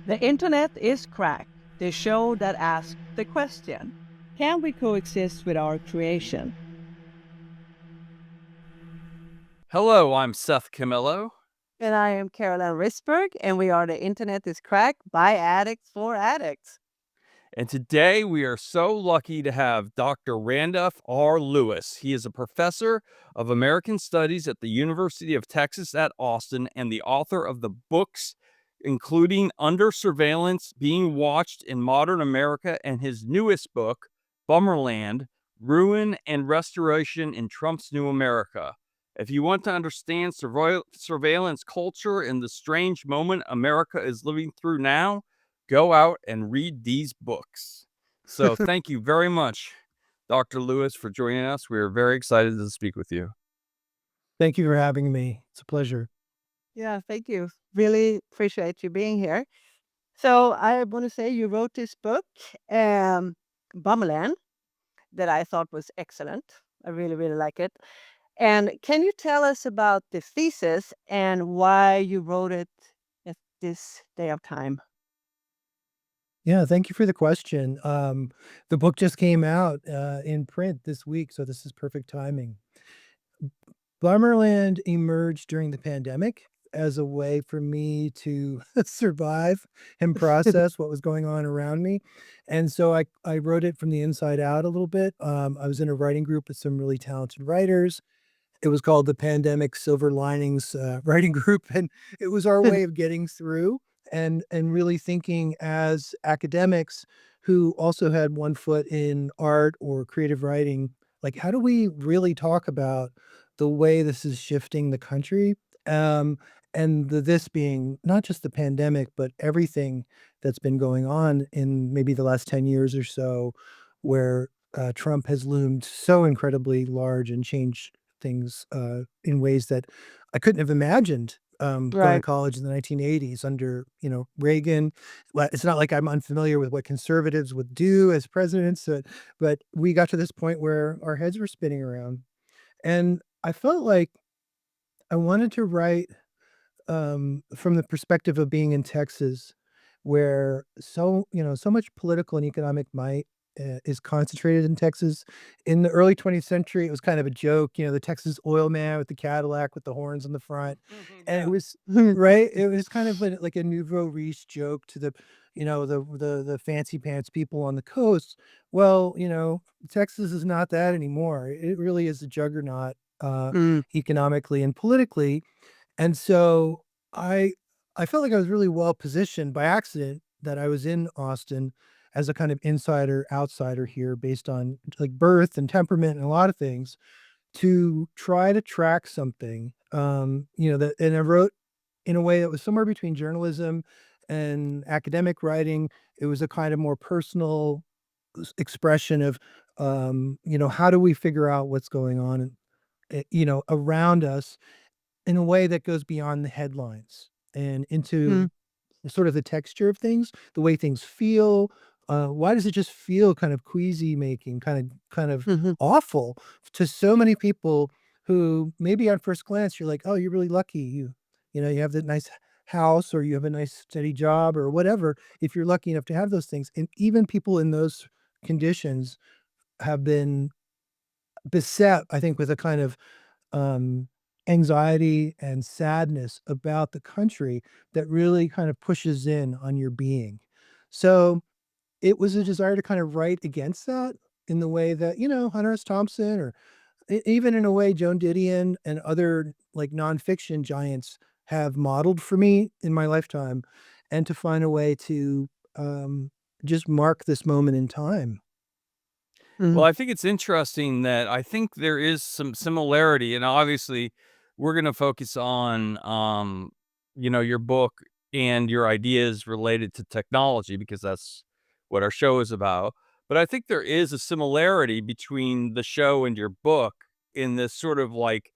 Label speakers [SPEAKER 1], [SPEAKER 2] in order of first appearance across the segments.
[SPEAKER 1] The internet is cracked, the show that asks the question, can we coexist with our creation?
[SPEAKER 2] Hello, I'm Seth Camillo.
[SPEAKER 3] And I am Caroline Risberg, and we are the Internet is Cracked by Addicts for Addicts.
[SPEAKER 2] And today we are so lucky to have Dr. Randolph R. Lewis. He is a professor of American Studies at the University of Texas at Austin and the author of the books including Under Surveillance, Being Watched in Modern America, and his newest book, Bummerland, Ruin and Restoration in Trump's New America. If you want to understand surveillance culture in the strange moment America is living through now, go out and read these books. So thank you very much, Dr. Lewis, for joining us. We are very excited to speak with you.
[SPEAKER 4] Thank you for having me. It's a pleasure.
[SPEAKER 3] Yeah, thank you. Really appreciate you being here. So I want to say you wrote this book, Bummerland, that I thought was excellent. I really, really like it. And can you tell us about the thesis and why you wrote it at this day of time?
[SPEAKER 4] Yeah, thank you for the question. The book just came out in print this week, so this is perfect timing. Bummerland emerged during the pandemic as a way for me to survive and process what was going on around me. And so I wrote it from the inside out a little bit. I was in a writing group with some really talented writers. It was called the Pandemic Silver Linings Writing Group, and it was our way of getting through and really thinking as academics who also had one foot in art or creative writing, like how do we really talk about the way this is shifting the country? Um, and this being not just the pandemic, but everything that's been going on in maybe the last 10 years or so, where Trump has loomed so incredibly large and changed things in ways that I couldn't have imagined going to
[SPEAKER 3] Right.
[SPEAKER 4] college in the 1980s under, Reagan. Well, it's not like I'm unfamiliar with what conservatives would do as presidents, but we got to this point where our heads were spinning around. And I felt like I wanted to write from the perspective of being in Texas, where so much political and economic might is concentrated in Texas. In the early 20th century, it was kind of a joke, the Texas oil man with the Cadillac with the horns on the front, and it
[SPEAKER 2] Yeah.
[SPEAKER 4] was right. It was kind of like a nouveau riche joke to the fancy pants people on the coast. Well, Texas is not that anymore. It really is a juggernaut
[SPEAKER 3] Mm,
[SPEAKER 4] economically and politically, and so I I felt like I was really well positioned by accident that I was in Austin as a kind of insider outsider here based on like birth and temperament and a lot of things to try to track something. That and I wrote in a way that was somewhere between journalism and academic writing. It was a kind of more personal expression of how do we figure out what's going on around us in a way that goes beyond the headlines and
[SPEAKER 3] mm,
[SPEAKER 4] into sort of the texture of things, the way things feel. Why does it just feel kind of queasy making, kind of
[SPEAKER 3] mhm,
[SPEAKER 4] awful to so many people who maybe on first glance you're like, oh, you're really lucky. You have that nice house or you have a nice steady job or whatever. If you're lucky enough to have those things, and even people in those conditions have been beset, I think, with a kind of um, anxiety and sadness about the country that really kind of pushes in on your being. So it was a desire to kind of write against that in the way that, Hunter S. Thompson or even in a way Joan Didion and other like nonfiction giants have modeled for me in my lifetime, and to find a way to just mark this moment in time.
[SPEAKER 2] Well,
[SPEAKER 3] mm,
[SPEAKER 2] I think it's interesting that I think there is some similarity, and obviously, we're going to focus on, your book and your ideas related to technology because that's what our show is about. But I think there is a similarity between the show and your book in this sort of like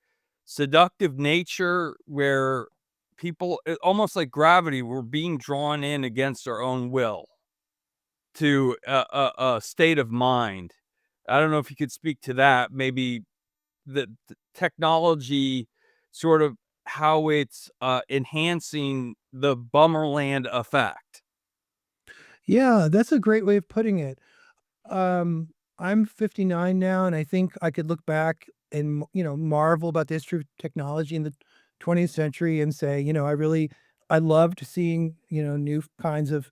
[SPEAKER 2] seductive nature where people, almost like gravity, we're being drawn in against our own will to a state of mind. I don't know if you could speak to that, maybe the technology sort of how it's, enhancing the Bummerland effect.
[SPEAKER 4] Yeah, that's a great way of putting it. I'm 59 now, and I think I could look back and, marvel about the history of technology in the 20th century and say, I loved seeing, new kinds of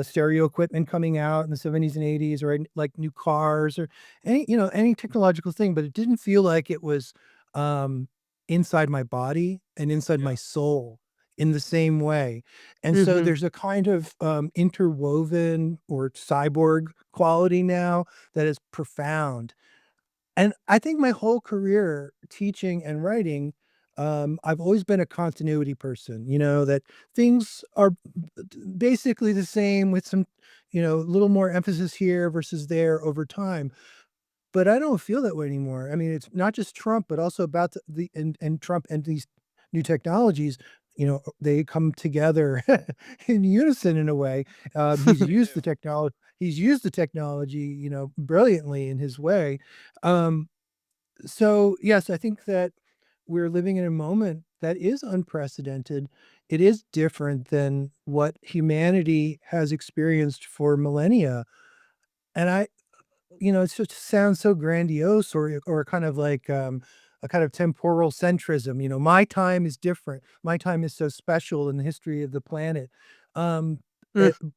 [SPEAKER 4] stereo equipment coming out in the 70s and 80s, or like new cars or any technological thing, but it didn't feel like it was um, inside my body and inside my
[SPEAKER 2] Yeah.
[SPEAKER 4] soul in the same way. And so
[SPEAKER 3] Hmm.
[SPEAKER 4] there's a kind of interwoven or cyborg quality now that is profound. And I think my whole career teaching and writing, I've always been a continuity person, that things are basically the same with some, a little more emphasis here versus there over time. But I don't feel that way anymore. I mean, it's not just Trump, but also about and Trump and these new technologies, they come together in unison in a way.
[SPEAKER 2] They do.
[SPEAKER 4] He's used the technology, brilliantly in his way. Um, so yes, I think that we're living in a moment that is unprecedented. It is different than what humanity has experienced for millennia. And it just sounds so grandiose or kind of like, a kind of temporal centrism, my time is different. My time is so special in the history of the planet. Um,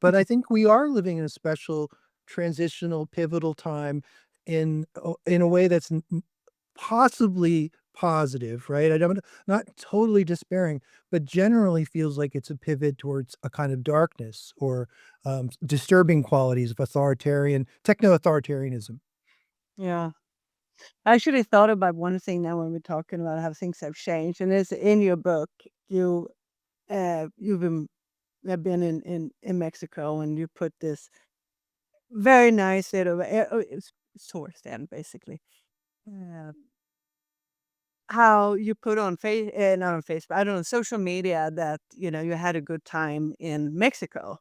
[SPEAKER 4] but I think we are living in a special transitional, pivotal time in a way that's possibly positive, right? I don't not totally despairing, but generally feels like it's a pivot towards a kind of darkness or, disturbing qualities of techno-authoritarianism.
[SPEAKER 3] Yeah. I actually thought about one thing now when we're talking about how things have changed, and it's in your book. You've been in Mexico, and you put this very nice little it's source stand basically. Uh, how you put on not on Facebook, I don't know, social media that you had a good time in Mexico,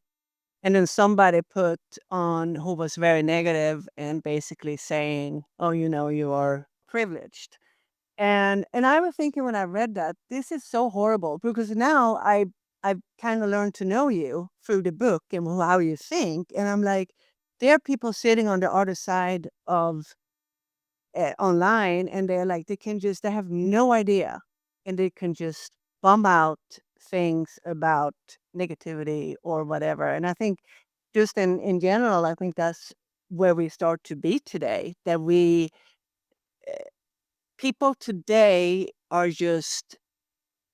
[SPEAKER 3] and then somebody put on who was very negative and basically saying, "Oh, you are privileged." And I was thinking when I read that, this is so horrible because now I've kind of learned to know you through the book and how you think, and I'm like, there are people sitting on the other side of online, and they're like they have no idea, and they can just bump out things about negativity or whatever. And I think just in general, I think that's where we start to be today. That we people today are just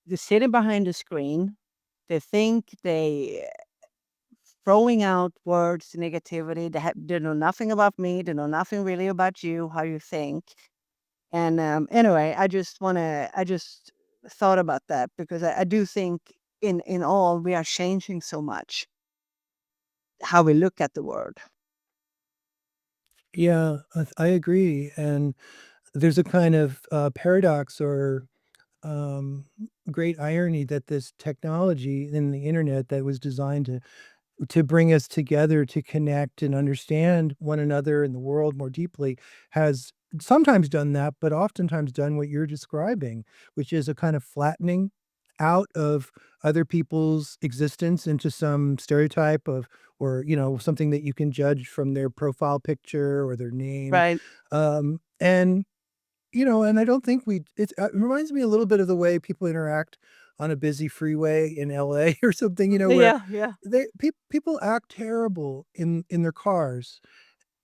[SPEAKER 3] they're sitting behind the screen. They think they throwing out words, negativity. They know nothing about me. They know nothing really about you, how you think. And anyway, I just thought about that because I do think in all we are changing so much how we look at the world.
[SPEAKER 4] Yeah, I agree, and there's a kind of, paradox or, um, great irony that this technology in the internet that was designed to bring us together to connect and understand one another and the world more deeply has sometimes done that, but oftentimes done what you're describing, which is a kind of flattening out of other people's existence into some stereotype of or something that you can judge from their profile picture or their name.
[SPEAKER 3] Right.
[SPEAKER 4] And and I don't think it reminds me a little bit of the way people interact on a busy freeway in LA or something, where
[SPEAKER 3] Yeah, yeah.
[SPEAKER 4] people act terrible in their cars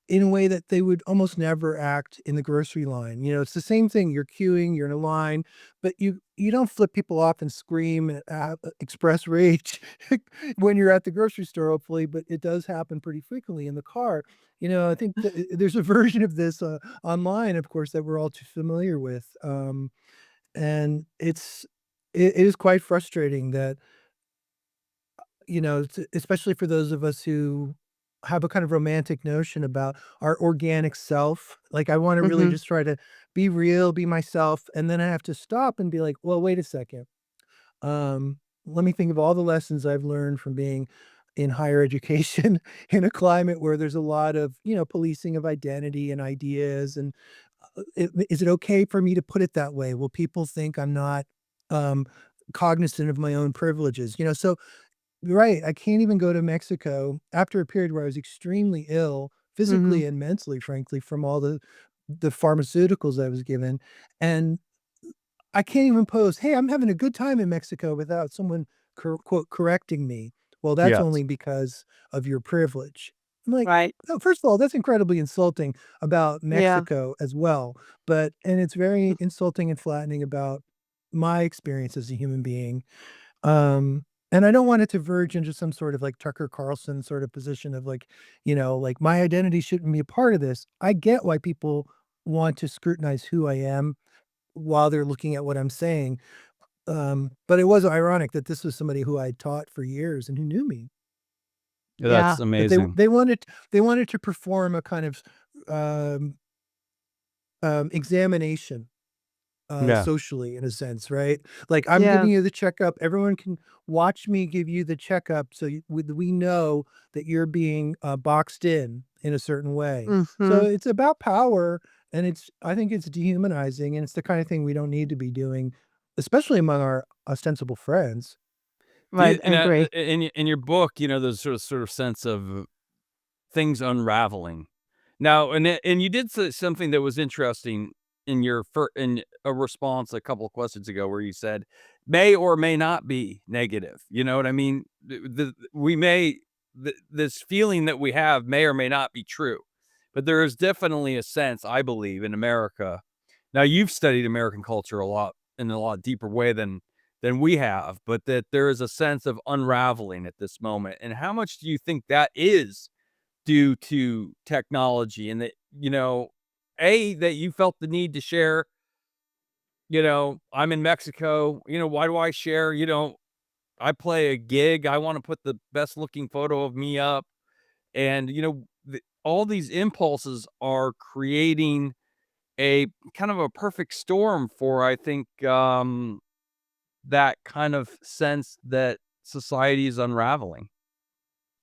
[SPEAKER 4] in a way that they would almost never act in the grocery line. It's the same thing. You're queuing, you're in a line, but you don't flip people off and scream and express rage when you're at the grocery store, hopefully, but it does happen pretty frequently in the car. I think that there's a version of this online, of course, that we're all too familiar with. And it is quite frustrating that especially for those of us who have a kind of romantic notion about our organic self. Like, I wanna really
[SPEAKER 3] Hmm.
[SPEAKER 4] just try to be real, be myself, and then I have to stop and be like, "Well, wait a second. Let me think of all the lessons I've learned from being in higher education in a climate where there's a lot of, policing of identity and ideas, and, is it okay for me to put it that way? Will people think I'm not, um, cognizant of my own privileges?" So Right. I can't even go to Mexico after a period where I was extremely ill,
[SPEAKER 3] Mhm.
[SPEAKER 4] physically and mentally, frankly, from all the pharmaceuticals I was given. And I can't even post, "Hey, I'm having a good time in Mexico," without someone quote correcting me. Well, that's
[SPEAKER 2] Yes.
[SPEAKER 4] only because of your privilege. I'm like,
[SPEAKER 3] Right.
[SPEAKER 4] oh, first of all, that's incredibly insulting about
[SPEAKER 3] Yeah.
[SPEAKER 4] Mexico as well. And it's very insulting and flattening about my experience as a human being. And I don't want it to verge into some sort of like Tucker Carlson sort of position of like, like my identity shouldn't be a part of this. I get why people want to scrutinize who I am while they're looking at what I'm saying. But it was ironic that this was somebody who I taught for years and who knew me.
[SPEAKER 3] Yeah.
[SPEAKER 2] That's
[SPEAKER 4] That they
[SPEAKER 2] amazing.
[SPEAKER 4] they wanted they wanted to perform a kind of um, examination
[SPEAKER 2] Yeah.
[SPEAKER 4] socially in a sense, right? Like I'm
[SPEAKER 3] Yeah.
[SPEAKER 4] giving you the checkup. Everyone can watch me give you the checkup, so we know that you're being boxed in a certain way. So
[SPEAKER 3] Mhm.
[SPEAKER 4] it's about power, and I think it's dehumanizing, and it's the kind of thing we don't need to be doing, especially among our ostensible friends.
[SPEAKER 2] Do you,
[SPEAKER 3] Right. I agree.
[SPEAKER 2] in your book, there's sort of sense of things unraveling. Now, and you did say something that was interesting in a response a couple of questions ago, where you said may or may not be negative. You know what I mean? We may this feeling that we have may or may not be true, but there is definitely a sense, I believe, in America. Now, you've studied American culture a lot in a lot deeper way than we have, but that there is a sense of unraveling at this moment. And how much do you think that is due to technology, and that, that you felt the need to share, I'm in Mexico, why do I share, I play a gig, I want to put the best looking photo of me up. And, all these impulses are creating a kind of a perfect storm for, I think, that kind of sense that society is unraveling.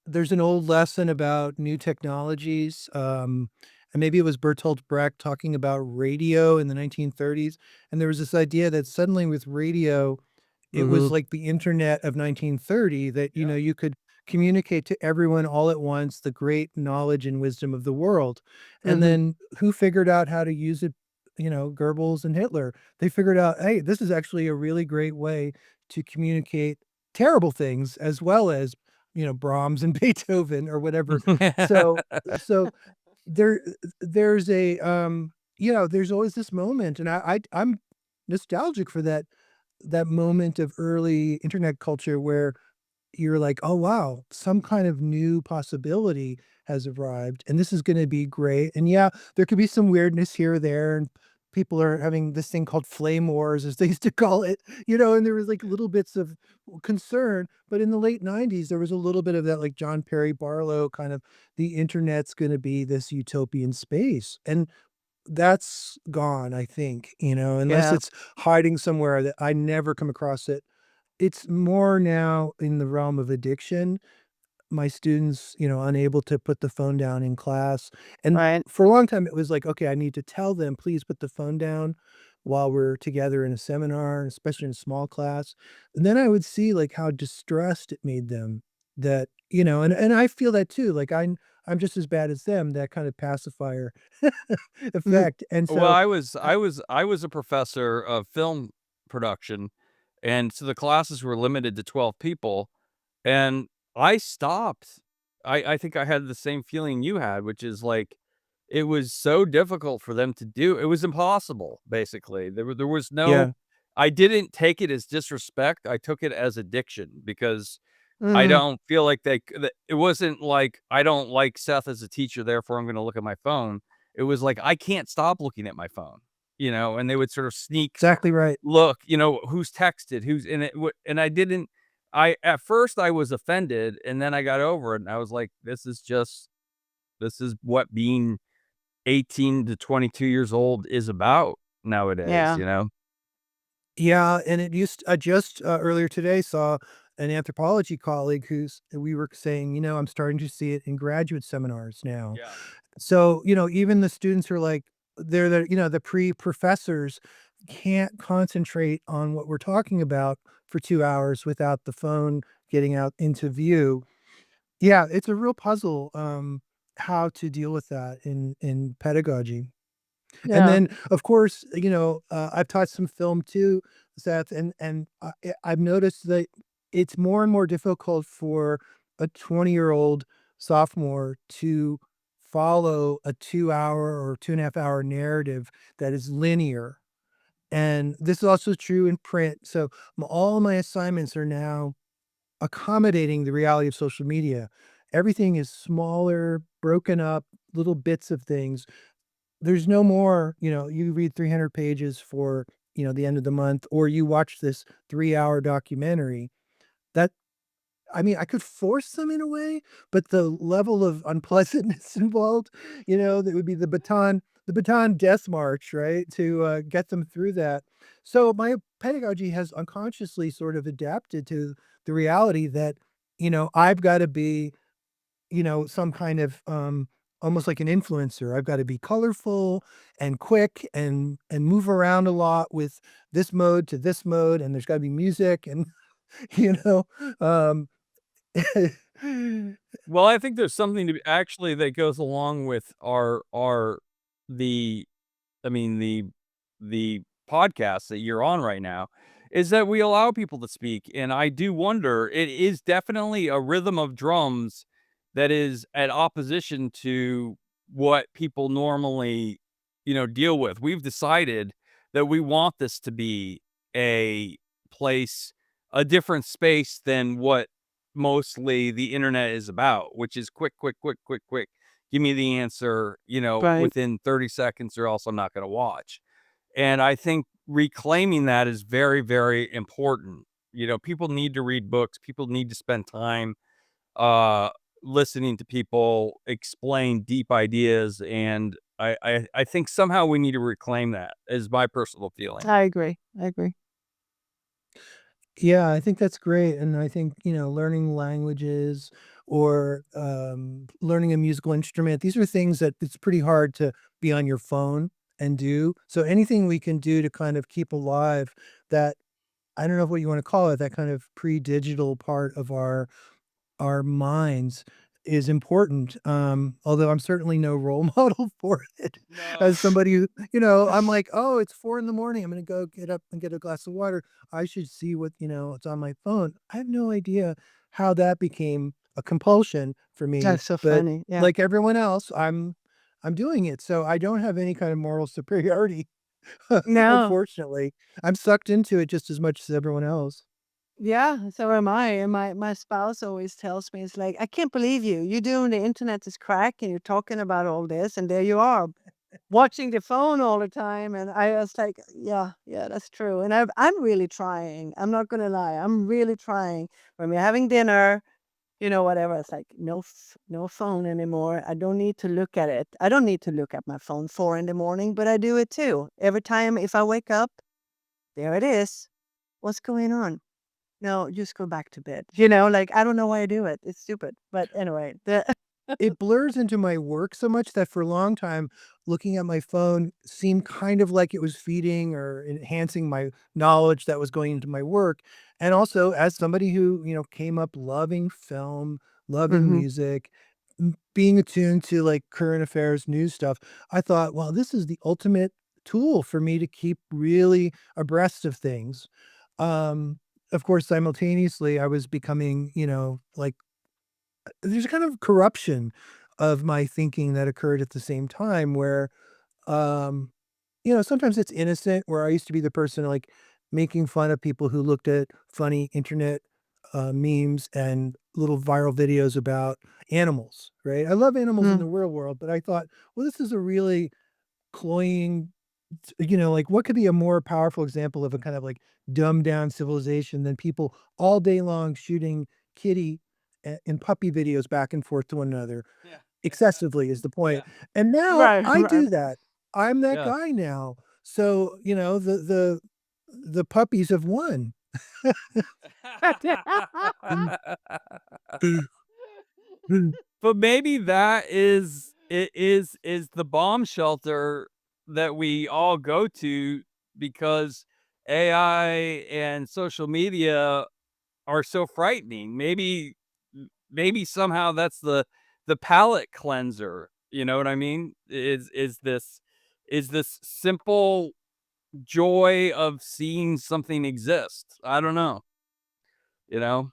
[SPEAKER 4] There's an old lesson about new technologies, and maybe it was Bertolt Brecht talking about radio in the 1930s, and there was this idea that suddenly with radio, it was
[SPEAKER 3] Mhm.
[SPEAKER 4] like the internet of 1930 that,
[SPEAKER 2] Yeah.
[SPEAKER 4] you could communicate to everyone all at once the great knowledge and wisdom of the world. And
[SPEAKER 3] Mhm.
[SPEAKER 4] then who figured out how to use it? Goebbels and Hitler. They figured out, hey, this is actually a really great way to communicate terrible things as well as, Brahms and Beethoven or whatever. So so there there's a there's always this moment, and I'm nostalgic for that moment of early internet culture where you're like, "Oh, wow, some kind of new possibility has arrived, and this is gonna be great." And yeah, there could be some weirdness here or there, and people are having this thing called flame wars, as they used to call it, and there was, like, little bits of concern, but in the late '90s, there was a little bit of that, like, John Perry Barlow kind of, "The internet's gonna be this utopian space," and that's gone, I think, unless
[SPEAKER 3] Yeah.
[SPEAKER 4] it's hiding somewhere that I never come across it. It's more now in the realm of addiction. My students, unable to put the phone down in class. And
[SPEAKER 3] Right.
[SPEAKER 4] for a long time, it was like, okay, I need to tell them, please put the phone down while we're together in a seminar, especially in a small class. And then I would see like how distressed it made them that, and I feel that too. Like I'm just as bad as them, that kind of pacifier
[SPEAKER 3] Mhm.
[SPEAKER 4] effect. And
[SPEAKER 2] Well,
[SPEAKER 4] so
[SPEAKER 2] I was a professor of film production, and so the classes were limited to 12 people, and I stopped. I think I had the same feeling you had, which is like, it was so difficult for them to do. It was impossible, basically. There was no.
[SPEAKER 4] yeah.
[SPEAKER 2] I didn't take it as disrespect, I took it as addiction, because I
[SPEAKER 3] Mhm.
[SPEAKER 2] don't feel like it wasn't like, I don't like Seth as a teacher, therefore I'm gonna look at my phone. It was like, I can't stop looking at my phone, and they would sort of sneak
[SPEAKER 4] Exactly right.
[SPEAKER 2] look, who's texted, who's in it, and I didn't. At first I was offended, and then I got over it, and I was like, this is what being 18 to 22 years old is about nowadays,
[SPEAKER 3] Yeah.
[SPEAKER 2] you know?
[SPEAKER 4] Yeah, and I just, earlier today saw an anthropology colleague we were saying, I'm starting to see it in graduate seminars now.
[SPEAKER 2] Yeah.
[SPEAKER 4] So, even the students are like, they're the pre-professors can't concentrate on what we're talking about for 2 hours without the phone getting out into view. Yeah, it's a real puzzle, how to deal with that in pedagogy. And
[SPEAKER 3] Yeah.
[SPEAKER 4] then, of course, I've taught some film too, Seth, and I've noticed that it's more and more difficult for a 20-year-old sophomore to follow a 2-hour or 2.5-hour narrative that is linear. And this is also true in print. So all my assignments are now accommodating the reality of social media. Everything is smaller, broken up, little bits of things. There's no more, you read 300 pages for, the end of the month, or you watch this 3-hour documentary. That I mean, I could force them in a way, but the level of unpleasantness involved, that would be the baton death march, right? To get them through that. So my pedagogy has unconsciously sort of adapted to the reality that, I've got to be, some kind of almost like an influencer. I've got to be colorful and quick and move around a lot with this mode to this mode, and there's got to be music and you know um
[SPEAKER 2] Well, I think there's something to be actually that goes along with our the I mean, the podcast that you're on right now, is that we allow people to speak, and I do wonder, it is definitely a rhythm of drums that is at opposition to what people normally, deal with. We've decided that we want this to be a place, a different space than what mostly the internet is about, which is quick, quick, quick, quick, quick. Give me the answer,
[SPEAKER 3] Right.
[SPEAKER 2] within 30 seconds or else I'm not gonna watch. And I think reclaiming that is very, very important. People need to read books. People need to spend time, uh, listening to people explain deep ideas, and I think somehow we need to reclaim that, is my personal feeling.
[SPEAKER 3] I agree. I agree.
[SPEAKER 4] Yeah, I think that's great, and I think, learning languages or, learning a musical instrument, these are things that it's pretty hard to be on your phone and do. So anything we can do to kind of keep alive that, I don't know what you wanna call it, that kind of pre-digital part of our minds is important, although I'm certainly no role model for it.
[SPEAKER 2] No.
[SPEAKER 4] As somebody who, I'm like, "Oh, it's 4 in the morning. I'm gonna go get up and get a glass of water. I should see what, it's on my phone." I have no idea how that became a compulsion for me,
[SPEAKER 3] That's so
[SPEAKER 4] but
[SPEAKER 3] funny. Yeah.
[SPEAKER 4] like everyone else, I'm doing it, so I don't have any kind of moral superiority,
[SPEAKER 3] No.
[SPEAKER 4] unfortunately. I'm sucked into it just as much as everyone else.
[SPEAKER 3] Yeah, so am I. And my spouse always tells me, it's like, I can't believe you. You're doing the internet is crack and you're talking about all this, and there you are watching the phone all the time. And I was like, yeah, yeah, that's true. And I'm really trying. I'm not gonna lie. I'm really trying. When we're having dinner, whatever, it's like no phone anymore. I don't need to look at it. I don't need to look at my phone 4 in the morning, but I do it too. Every time if I wake up, there it is. What's going on? No, just go back to bed. Like, I don't know why I do it. It's stupid. But anyway, the
[SPEAKER 4] It blurs into my work so much that for a long time, looking at my phone seemed kind of like it was feeding or enhancing my knowledge that was going into my work. And also, as somebody who, came up loving film, loving
[SPEAKER 3] Mhm.
[SPEAKER 4] music, being attuned to like current affairs, news stuff, I thought, well, this is the ultimate tool for me to keep really abreast of things. Of course, simultaneously, I was becoming, like there's a kind of corruption of my thinking that occurred at the same time where, um, sometimes it's innocent, where I used to be the person, like, making fun of people who looked at funny internet, memes and little viral videos about animals, right? I love animals in
[SPEAKER 3] Mm.
[SPEAKER 4] the real world, but I thought, "Well, this is a really cloying like, what could be a more powerful example of a kind of, like, dumbed down civilization than people all day long shooting kitty and puppy videos back and forth to one another,
[SPEAKER 2] Yeah.
[SPEAKER 4] excessively is the
[SPEAKER 2] Yeah.
[SPEAKER 4] point, and now
[SPEAKER 3] Right,
[SPEAKER 4] I
[SPEAKER 3] right.
[SPEAKER 4] do that. I'm that
[SPEAKER 2] Yeah.
[SPEAKER 4] guy now. So, the puppies have won.
[SPEAKER 2] But maybe that is the bomb shelter that we all go to, because AI and social media are so frightening. Maybe somehow that's the palate cleanser. You know what I mean? Is this simple joy of seeing something exist? I don't know. You know?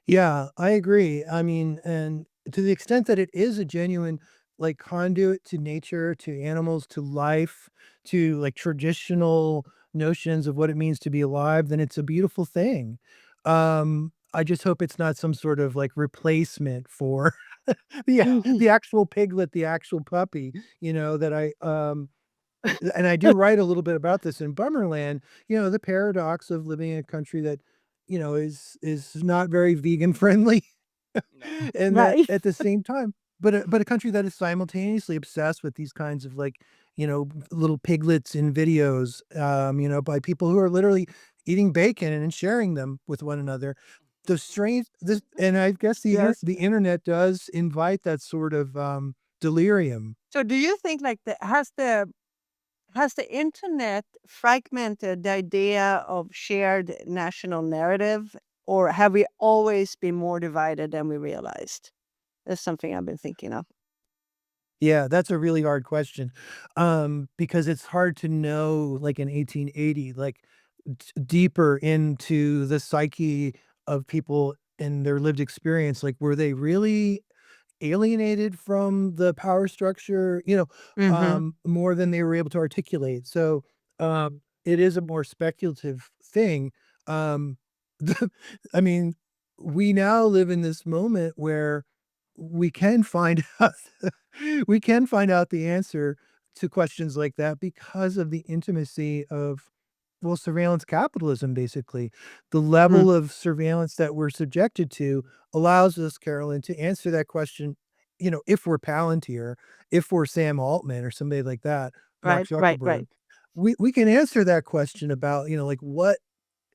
[SPEAKER 4] Yeah, I agree. I mean, and to the extent that it is a genuine like conduit to nature, to animals, to life, to like traditional notions of what it means to be alive, then it's a beautiful thing. I just hope it's not some sort of like replacement for the actual piglet, the actual puppy, that and I do write a little bit about this in Bummerland, the paradox of living in a country that, is not very vegan friendly.
[SPEAKER 2] No.
[SPEAKER 4] And that
[SPEAKER 3] Right.
[SPEAKER 4] at the same time, but a country that is simultaneously obsessed with these kinds of like, little piglets in videos, by people who are literally eating bacon and sharing them with one another. The strange this and I guess
[SPEAKER 3] Yes.
[SPEAKER 4] the internet does invite that sort of delirium.
[SPEAKER 3] So do you think like has the internet fragmented the idea of shared national narrative, or have we always been more divided than we realized? That's something I've been thinking of.
[SPEAKER 4] Yeah, that's a really hard question, because it's hard to know, like, in 1880, like, deeper into the psyche of people and their lived experience, like, were they really alienated from the power structure,
[SPEAKER 3] Mhm.
[SPEAKER 4] more than they were able to articulate. So, it is a more speculative thing. Um, the I mean, we now live in this moment where we can find out we can find out the answer to questions like that because of the intimacy of, well, surveillance capitalism, basically. The
[SPEAKER 3] Mm.
[SPEAKER 4] level of surveillance that we're subjected to allows us, Carolyn, to answer that question, if we're Palantir, if we're Sam Altman or somebody like that, Mark
[SPEAKER 3] Right, right, right.
[SPEAKER 4] Zuckerberg, we can answer that question about, like what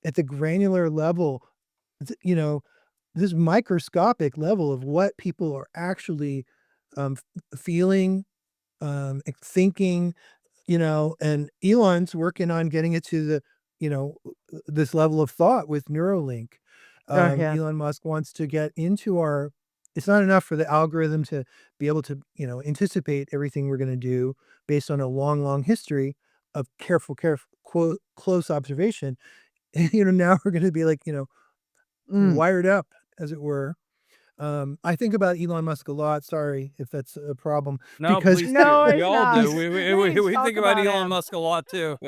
[SPEAKER 4] at the granular level, you know, this microscopic level of what people are actually feeling, thinking, and Elon's working on getting it to this level of thought with Neuralink.
[SPEAKER 3] Oh, yeah.
[SPEAKER 4] Elon Musk wants to get into our. It's not enough for the algorithm to be able to, anticipate everything we're going to do based on a long, long history of careful, close observation. Now we're going to be like,
[SPEAKER 3] Mm.
[SPEAKER 4] wired up, as it were. I think about Elon Musk a lot. Sorry if that's a problem
[SPEAKER 2] No,
[SPEAKER 4] because
[SPEAKER 2] please do.
[SPEAKER 3] No,
[SPEAKER 2] We
[SPEAKER 3] it's
[SPEAKER 2] all do.
[SPEAKER 3] not.
[SPEAKER 4] he's
[SPEAKER 2] We
[SPEAKER 3] Please
[SPEAKER 2] we
[SPEAKER 3] talk
[SPEAKER 2] think about
[SPEAKER 3] about
[SPEAKER 2] Elon
[SPEAKER 3] him.
[SPEAKER 2] Musk a lot too.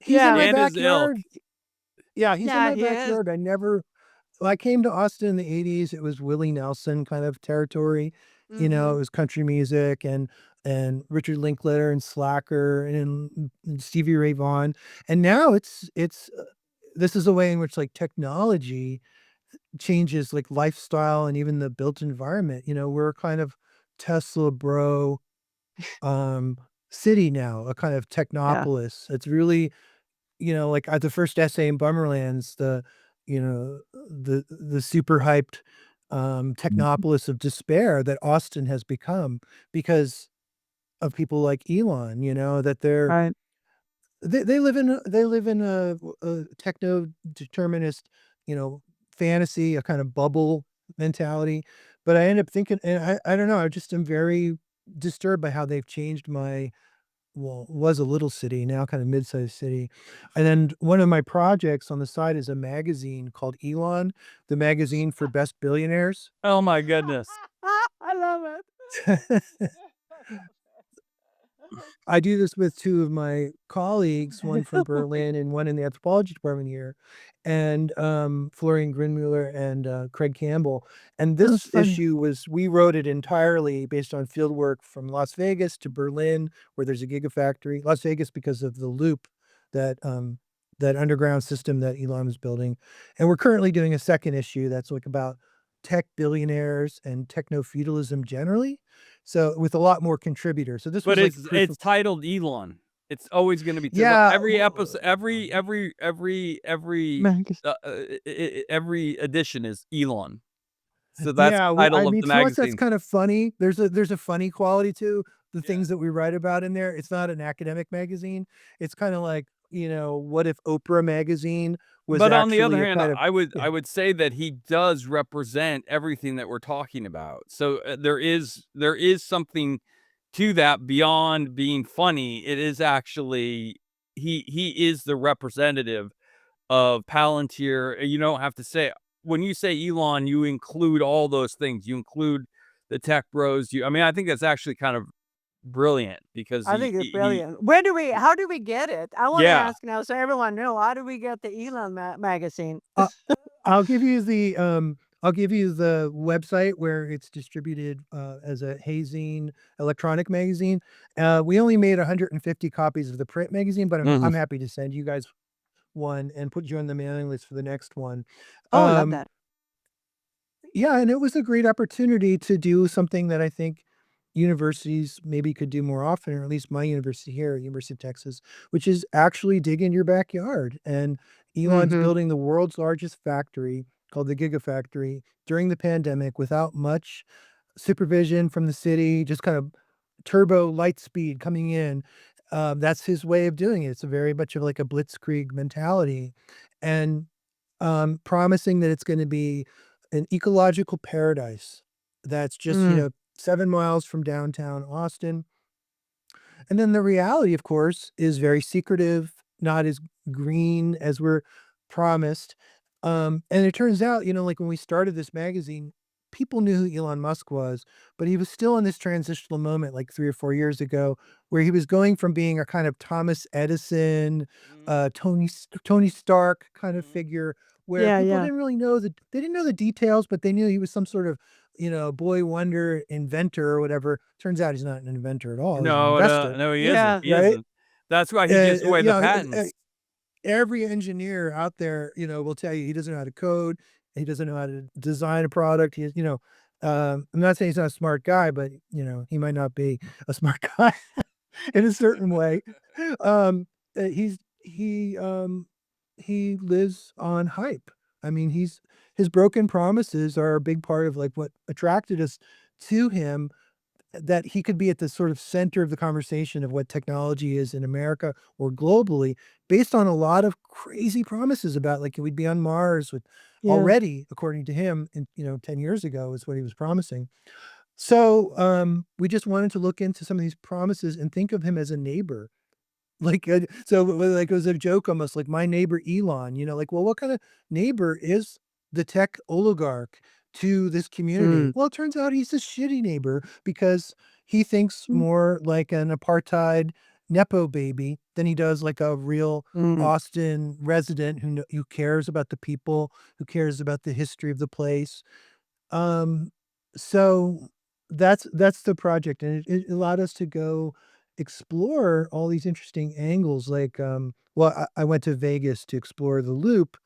[SPEAKER 4] he's in
[SPEAKER 3] Yeah.
[SPEAKER 4] my
[SPEAKER 2] And his ilk.
[SPEAKER 4] backyard. Yeah, he's in
[SPEAKER 3] Yeah,
[SPEAKER 4] my
[SPEAKER 3] he is.
[SPEAKER 4] backyard. I came to Austin in the '80s. It was Willie Nelson kind of territory. It
[SPEAKER 3] Mhm.
[SPEAKER 4] was country music and Richard Linklater and Slacker and Stevie Ray Vaughan. And now this is a way in which like technology changes like lifestyle and even the built environment. We're kind of Tesla bro um city now, a kind of
[SPEAKER 3] Yeah.
[SPEAKER 4] technopolis. It's really, like the first essay in Bummerlands, the super hyped technopolis of despair that Austin has become because of people like Elon, that
[SPEAKER 3] Right.
[SPEAKER 4] they live in a techno determinist, you know, fantasy, a kind of bubble mentality. But I end up thinking, and I don't know, I just am very disturbed by how they've changed my, well, it was a little city, now kind of mid-sized city. And then one of my projects on the side is a magazine called Elon, the magazine for best billionaires.
[SPEAKER 2] Oh my goodness.
[SPEAKER 3] I love it.
[SPEAKER 4] I do this with 2 of my colleagues, one from Berlin and one in the anthropology department here, and, Florian Grinmuller and, Craig Campbell, and
[SPEAKER 3] That's
[SPEAKER 4] this
[SPEAKER 3] funny.
[SPEAKER 4] issue we wrote it entirely based on field work from Las Vegas to Berlin, where there's a gigafactory. Las Vegas because of the loop that, that underground system that Elon is building, and we're currently doing a second issue that's, like, about tech billionaires and techno-feudalism generally, so with a lot more contributors. So this
[SPEAKER 2] But
[SPEAKER 4] was like proof
[SPEAKER 2] it's
[SPEAKER 4] of.
[SPEAKER 2] titled Elon. It's always gonna be
[SPEAKER 4] Yeah,
[SPEAKER 2] every episode,
[SPEAKER 3] Magus.
[SPEAKER 2] every edition is Elon. So that's
[SPEAKER 4] yeah,
[SPEAKER 2] the
[SPEAKER 4] I
[SPEAKER 2] title of
[SPEAKER 4] mean,
[SPEAKER 2] the
[SPEAKER 4] to us, that's
[SPEAKER 2] magazine.
[SPEAKER 4] kind of funny. There's a funny quality to the
[SPEAKER 2] Yeah.
[SPEAKER 4] things that we write about in there. It's not an academic magazine. It's kinda like, what if Oprah magazine was
[SPEAKER 2] But on the other
[SPEAKER 4] actually a
[SPEAKER 2] hand,
[SPEAKER 4] kind of yeah.
[SPEAKER 2] I would say that he does represent everything that we're talking about. So, there is something to that beyond being funny. It is actually he is the representative of Palantir. You don't have to say when you say Elon, you include all those things. You include the tech bros. I mean, I think that's actually kind of brilliant because
[SPEAKER 3] I think it's brilliant. Where do we how do we get it? I wanna
[SPEAKER 2] yeah.
[SPEAKER 3] ask now so everyone know, how do we get the Elon magazine?
[SPEAKER 4] Uh, I'll give you the website where it's distributed, as a hazing electronic magazine. We only made 150 copies of the print magazine, but
[SPEAKER 2] Mhm.
[SPEAKER 4] I'm happy to send you guys one and put you on the mailing list for the next one.
[SPEAKER 3] Oh, love
[SPEAKER 4] Um,
[SPEAKER 3] that.
[SPEAKER 4] yeah, and it was a great opportunity to do something that I think universities maybe could do more often, or at least my university here, University of Texas, which is actually dig in your backyard. And Elon's
[SPEAKER 3] Mhm.
[SPEAKER 4] building the world's largest factory called the Gigafactory during the pandemic without much supervision from the city, just kind of turbo light speed coming in. That's his way of doing it. It's a very much of like a blitzkrieg mentality. And promising that it's going to be an ecological paradise that's just,
[SPEAKER 3] Mm.
[SPEAKER 4] 7 miles from downtown Austin. And then the reality, of course, is very secretive, not as green as we're promised. And it turns out, like when we started this magazine, people knew who Elon Musk was, but he was still in this transitional moment like 3 or 4 years ago where he was going from being a kind of Thomas Edison,
[SPEAKER 2] Mhm.
[SPEAKER 4] Tony Stark kind of
[SPEAKER 2] Mhm.
[SPEAKER 4] figure where
[SPEAKER 3] Yeah,
[SPEAKER 4] people
[SPEAKER 3] yeah.
[SPEAKER 4] didn't really know they didn't know the details, but they knew he was some sort of, boy wonder inventor or whatever. Turns out he's not an inventor at all. He's an investor,
[SPEAKER 2] No, he isn't,
[SPEAKER 3] Yeah.
[SPEAKER 2] he
[SPEAKER 4] right?
[SPEAKER 2] isn't. That's why he gives away
[SPEAKER 4] You
[SPEAKER 2] the
[SPEAKER 4] know,
[SPEAKER 2] patents.
[SPEAKER 4] every engineer out there, will tell you he doesn't know how to code. He doesn't know how to design a product. I'm not saying he's not a smart guy, but he might not be a smart guy in a certain way. Um, he lives on hype. I mean, his broken promises are a big part of like what attracted us to him, that he could be at the sort of center of the conversation of what technology is in America or globally, based on a lot of crazy promises about like we'd be on Mars with
[SPEAKER 3] Yeah.
[SPEAKER 4] already, according to him, 10 years ago is what he was promising. So we just wanted to look into some of these promises and think of him as a neighbor. Like it was a joke almost like my neighbor Elon, like, well, what kind of neighbor is the tech oligarch to this community?
[SPEAKER 3] Mm.
[SPEAKER 4] Well, it turns out he's a shitty neighbor because he thinks
[SPEAKER 3] Mm.
[SPEAKER 4] more like an apartheid Nepo baby than he does like a real
[SPEAKER 3] Mm.
[SPEAKER 4] Austin resident who cares about the people, who cares about the history of the place. Um, so that's the project, and it allowed us to go explore all these interesting angles. Like, well, I went to Vegas to explore the Loop,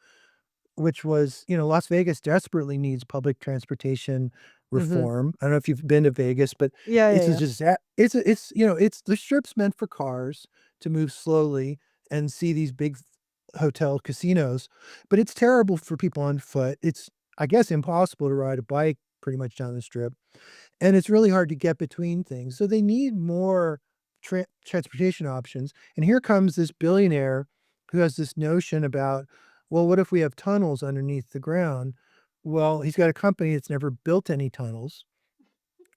[SPEAKER 4] which was, Las Vegas desperately needs public transportation
[SPEAKER 3] Mhm.
[SPEAKER 4] reform. I don't know if you've been to Vegas, but
[SPEAKER 3] Yeah, yeah,
[SPEAKER 4] it's
[SPEAKER 3] yeah.
[SPEAKER 4] just that it's the strip's meant for cars to move slowly and see these big hotel casinos, but it's terrible for people on foot. It's, I guess, impossible to ride a bike pretty much down the strip, and it's really hard to get between things. So they need more transportation options. And here comes this billionaire who has this notion about, well, what if we have tunnels underneath the ground? Well, he's got a company that's never built any tunnels.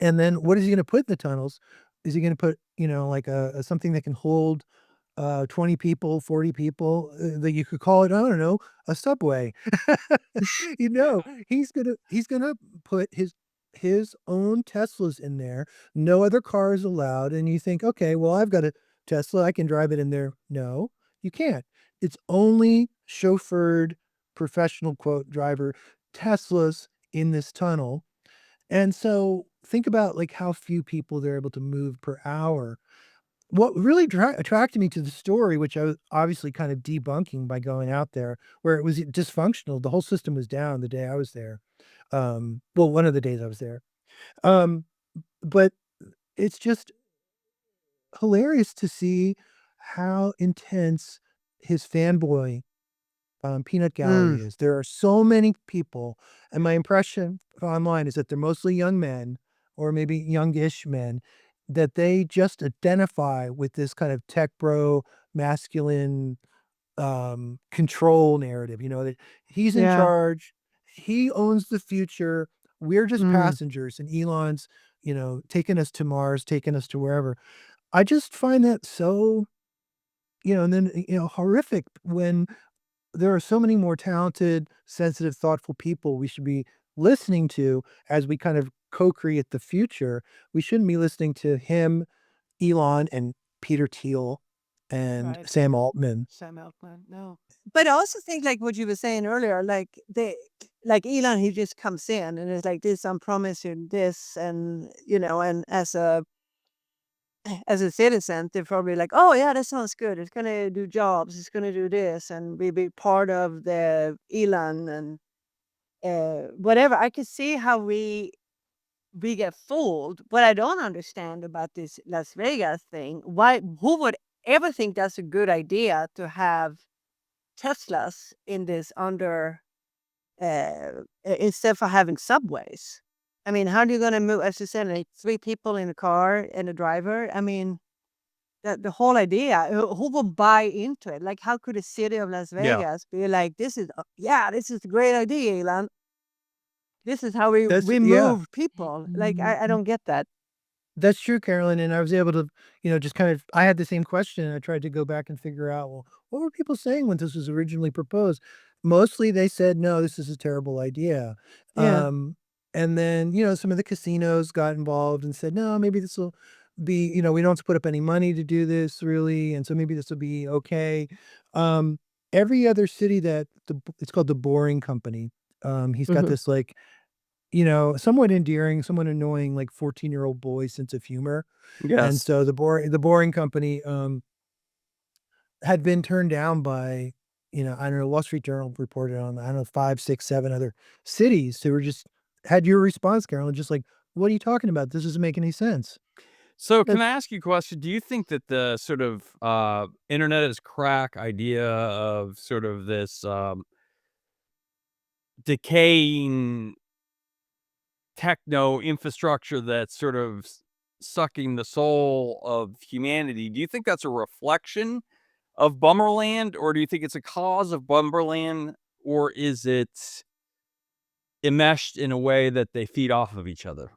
[SPEAKER 4] And then what is he going to put in the tunnels? Is he going to put, like something that can hold 20 people, 40 people, that you could call it, I don't know, a subway. He's gonna put his own Teslas in there, no other cars allowed, and you think, "Okay, well, I've got a Tesla, I can drive it in there." No, you can't. It's only chauffeured, professional, quote, driver Teslas in this tunnel, and so think about, like, how few people they're able to move per hour. What really attracted me to the story, which I was obviously kind of debunking by going out there, where it was dysfunctional. The whole system was down the day I was there. Well, one of the days I was there. Um, but it's just hilarious to see how intense his fanboy peanut
[SPEAKER 3] Mm.
[SPEAKER 4] gallery is. There are so many people, and my impression online is that they're mostly young men or maybe youngish men, that they just identify with this kind of tech bro, masculine, control narrative, that he's in
[SPEAKER 3] Yeah.
[SPEAKER 4] charge, he owns the future, we're just
[SPEAKER 3] Mm.
[SPEAKER 4] passengers, and Elon's, taking us to Mars, taking us to wherever. I just find that so, and then, horrific when there are so many more talented, sensitive, thoughtful people we should be listening to as we kind of co-create the future. We shouldn't be listening to him, Elon, and Peter Thiel and
[SPEAKER 3] Right.
[SPEAKER 4] Sam Altman.
[SPEAKER 3] Sam Altman. No. But I also think like what you were saying earlier, like Elon, he just comes in and it's like this, I'm promising this, and and as a citizen, they're probably like, oh yeah, that sounds good. It's gonna do jobs, it's gonna do this, and we be part of the Elon and whatever. I could see how we get fooled. What I don't understand about this Las Vegas thing, who would ever think that's a good idea to have Teslas in this instead for having subways? I mean, how are you gonna move, as you said, like 3 people in a car and a driver? I mean, the whole idea, who will buy into it? Like, how could the city of Las
[SPEAKER 2] Yeah.
[SPEAKER 3] Vegas be like, this is a great idea, Elon. This is how we
[SPEAKER 4] That's
[SPEAKER 3] we
[SPEAKER 4] yeah.
[SPEAKER 3] move people." Like, I don't get that.
[SPEAKER 4] That's true, Carolyn, and I was able to, just kind of I had the same question, and I tried to go back and figure out, well, what were people saying when this was originally proposed? Mostly they said, "No, this is a terrible idea."
[SPEAKER 3] Yeah.
[SPEAKER 4] And then, some of the casinos got involved and said, "No, maybe this will be, we don't have to put up any money to do this really, and so maybe this will be okay." Um, every other city it's called the Boring Company. He's got
[SPEAKER 3] Mhm.
[SPEAKER 4] this like somewhat endearing, somewhat annoying, like 14-year-old boy sense of humor. And
[SPEAKER 2] Yes.
[SPEAKER 4] so the Boring Company, had been turned down by, I don't know, Wall Street Journal reported on, I don't know, 5, 6, 7 other cities who were just had your response, Carolyn, just like, "What are you talking about? This doesn't make any sense."
[SPEAKER 2] So can
[SPEAKER 3] That's
[SPEAKER 2] I ask you a question? Do you think that the sort of internet is crack idea of sort of this decaying techno infrastructure that's sort of sucking the soul of humanity, do you think that's a reflection of Bummerland, or do you think it's a cause of Bummerland, or is it enmeshed in a way that they feed off of each other?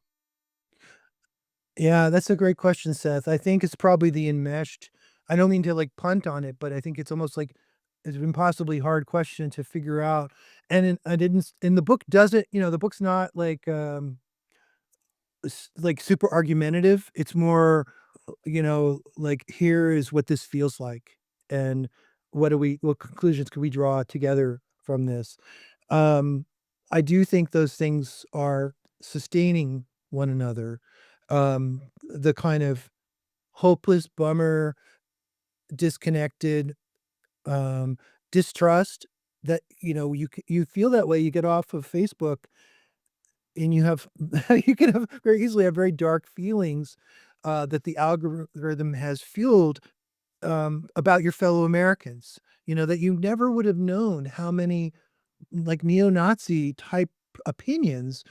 [SPEAKER 4] Yeah, that's a great question, Seth. I think it's probably the enmeshed. I don't mean to like punt on it, but I think it's almost like it's an impossibly hard question to figure out. I didn't, and the book doesn't, the book's not like, like super argumentative. It's more, like here is what this feels like, and what conclusions can we draw together from this. Um, I do think those things are sustaining one another. The kind of hopeless bummer, disconnected, um, distrust that, you feel that way. You get off of Facebook and you have you can have very easily have very dark feelings, that the algorithm has fueled, about your fellow Americans, that you never would have known how many like neo-Nazi type opinions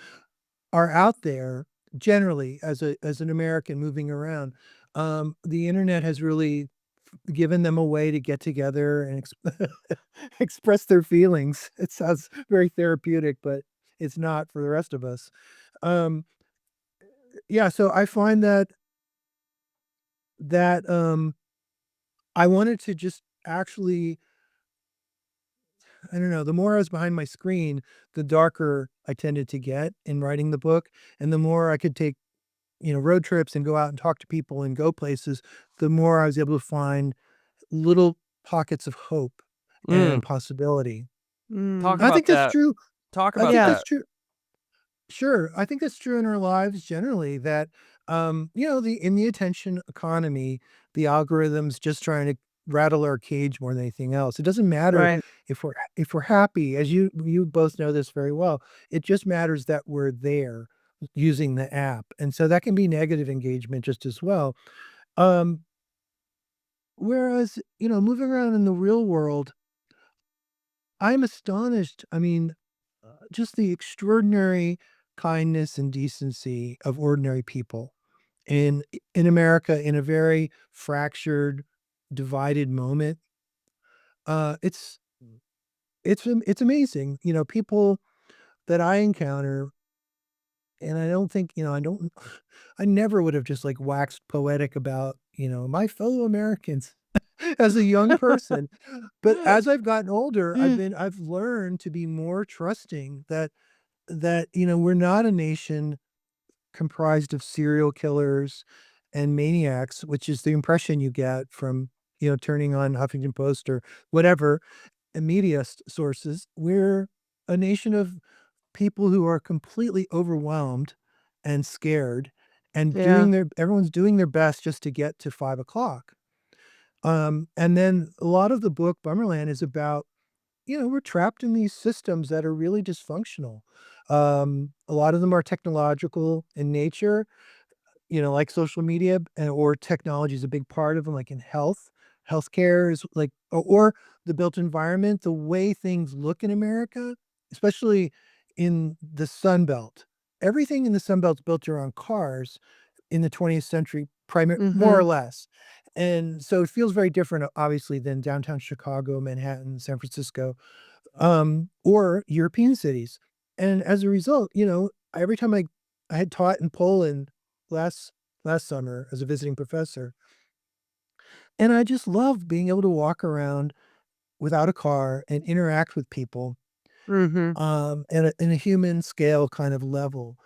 [SPEAKER 4] are out there generally as an American moving around. The internet has really given them a way to get together and express their feelings. It sounds very therapeutic, but it's not for the rest of us. Um, yeah, so I find that I wanted to just actually, I don't know, the more I was behind my screen, the darker I tended to get in writing the book, and the more I could take, road trips and go out and talk to people and go places, the more I was able to find little pockets of hope
[SPEAKER 2] Mm,
[SPEAKER 4] and possibility.
[SPEAKER 2] talk
[SPEAKER 3] mm,
[SPEAKER 4] I
[SPEAKER 2] about
[SPEAKER 4] think that's
[SPEAKER 2] that.
[SPEAKER 4] true.
[SPEAKER 2] Talk
[SPEAKER 4] I
[SPEAKER 2] about
[SPEAKER 4] think
[SPEAKER 3] yeah.
[SPEAKER 4] that's
[SPEAKER 2] that.
[SPEAKER 4] true. Sure, I think that's true in our lives generally that, in the attention economy, the algorithm's just trying to rattle our cage more than anything else. It doesn't matter
[SPEAKER 3] Right.
[SPEAKER 4] if we're happy, as you both know this very well. It just matters that we're there using the app, and so that can be negative engagement just as well. Um, whereas, moving around in the real world, I'm astonished. I mean, just the extraordinary kindness and decency of ordinary people in America in a very fractured, divided moment. It's it's amazing, people that I encounter, and I don't think, I don't I never would have just, like, waxed poetic about, my fellow Americans as a young person, but as I've gotten older,
[SPEAKER 3] Mm.
[SPEAKER 4] I've learned to be more trusting that we're not a nation comprised of serial killers and maniacs, which is the impression you get from, turning on Huffington Post or whatever, media sources. We're a nation of people who are completely overwhelmed and scared and
[SPEAKER 3] Yeah.
[SPEAKER 4] everyone's doing their best just to get to 5 o'clock. And then a lot of the book Bummerland is about, we're trapped in these systems that are really dysfunctional. A lot of them are technological in nature, like social media or technology is a big part of them, like in healthcare is like, or the built environment, the way things look in America, especially in the Sun Belt. Everything in the Sun Belt's built around cars in the 20th century, more or
[SPEAKER 3] Mhm.
[SPEAKER 4] less. And so it feels very different, obviously, than downtown Chicago, Manhattan, San Francisco, or European cities. And as a result, every time I had taught in Poland last last summer as a visiting professor, and I just love being able to walk around without a car and interact with people,
[SPEAKER 3] Mhm.
[SPEAKER 4] in a human scale kind of level.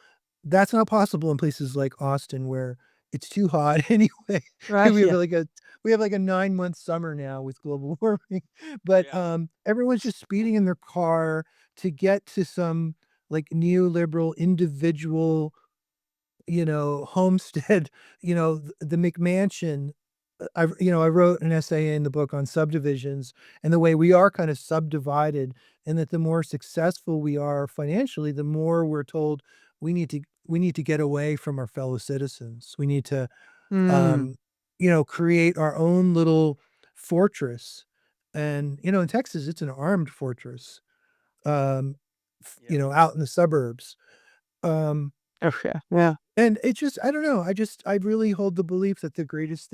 [SPEAKER 4] That's not possible in places like Austin where it's too hot anyway.
[SPEAKER 3] Right,
[SPEAKER 4] We have
[SPEAKER 3] yeah.
[SPEAKER 4] like a we have like a 9-month summer now with global warming, but,
[SPEAKER 2] Yeah.
[SPEAKER 4] everyone's just speeding in their car to get to some, like, neoliberal individual, homestead, the McMansion. I wrote an essay in the book on subdivisions and the way we are kind of subdivided, and that the more successful we are financially, the more we're told we need to get away from our fellow citizens. We need to,
[SPEAKER 3] Mm.
[SPEAKER 4] um, create our own little fortress. And, in Texas, it's an armed fortress, um,
[SPEAKER 2] Yeah.
[SPEAKER 4] out in the suburbs. Um,
[SPEAKER 3] Oh, yeah. Yeah.
[SPEAKER 4] and it just I don't know, I really hold the belief that the greatest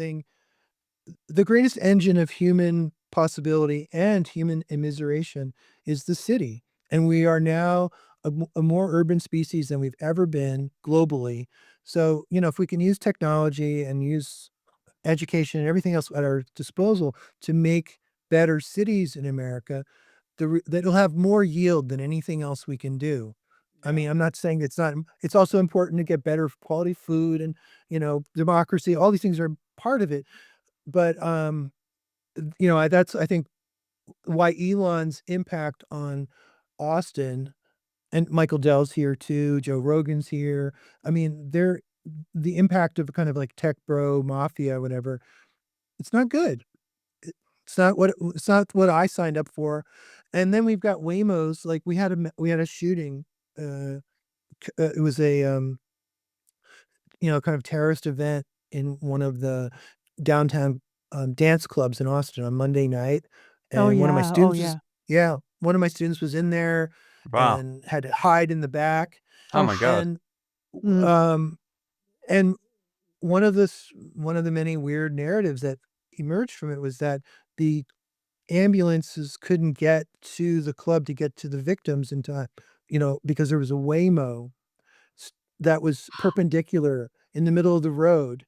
[SPEAKER 4] engine of human possibility and human immiseration is the city, and we are now a more urban species than we've ever been globally. So, if we can use technology and use education and everything else at our disposal to make better cities in America, that'll have more yield than anything else we can do. I
[SPEAKER 2] Yeah.
[SPEAKER 4] mean, I'm not saying it's not it's also important to get better quality food and, democracy, all these things are part of it, but, that's I think why Elon's impact on Austin, and Michael Dell's here too, Joe Rogan's here. I mean, the impact of kind of like tech bro mafia, whatever, it's not good. It it's not what I signed up for. And then we've got Waymos, like we had a shooting, uh, it was a, kind of terrorist event in one of the downtown, dance clubs in Austin on Monday night,
[SPEAKER 3] Oh,
[SPEAKER 4] and
[SPEAKER 3] yeah. Oh, yeah.
[SPEAKER 4] one of my students was in there
[SPEAKER 2] Wow.
[SPEAKER 4] and had to hide in the back,
[SPEAKER 2] Oh
[SPEAKER 3] Oh,
[SPEAKER 2] my God.
[SPEAKER 4] and,
[SPEAKER 3] mm.
[SPEAKER 4] um, and one of the many weird narratives that emerged from it was that the ambulances couldn't get to the club to get to the victims in time, because there was a Waymo that was perpendicular in the middle of the road.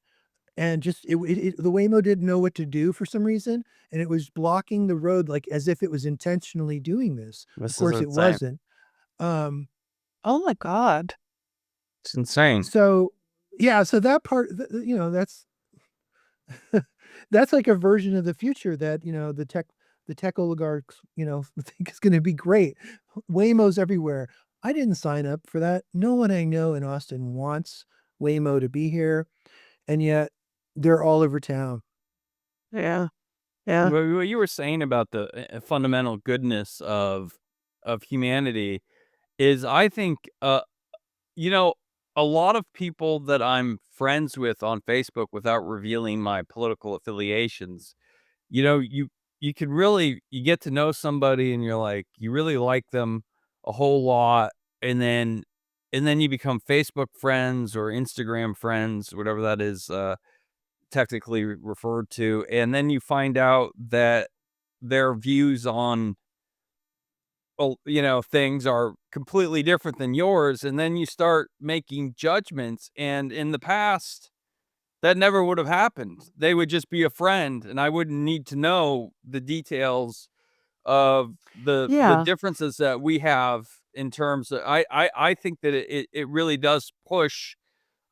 [SPEAKER 4] And just the Waymo didn't know what to do for some reason, and it was blocking the road, like, as if it was intentionally doing this. Of
[SPEAKER 2] This is
[SPEAKER 4] course, it
[SPEAKER 2] insane.
[SPEAKER 4] wasn't. Um,
[SPEAKER 3] Oh my god.
[SPEAKER 2] It's insane.
[SPEAKER 4] so yeah, so that part, that's like a version of the future that, the tech oligarchs, think is gonna be great. Waymo's everywhere. I didn't sign up for that. No one I know in Austin wants Waymo to be here, and yet they're all over town.
[SPEAKER 3] Yeah. Yeah.
[SPEAKER 2] What you were saying about the fundamental goodness of humanity is, I think, you know, a lot of people that I'm friends with on Facebook, without revealing my political affiliations, you can really you get to know somebody and you're like, you really like them a whole lot, and then you become Facebook friends or Instagram friends, whatever that is, technically referred to, and then you find out that their views on, well, things are completely different than yours, and then you start making judgments, and in the past, that never would have happened. They would just be a friend, and I wouldn't need to know the details of the
[SPEAKER 3] Yeah,
[SPEAKER 2] differences that we have in terms of I think that it really does push,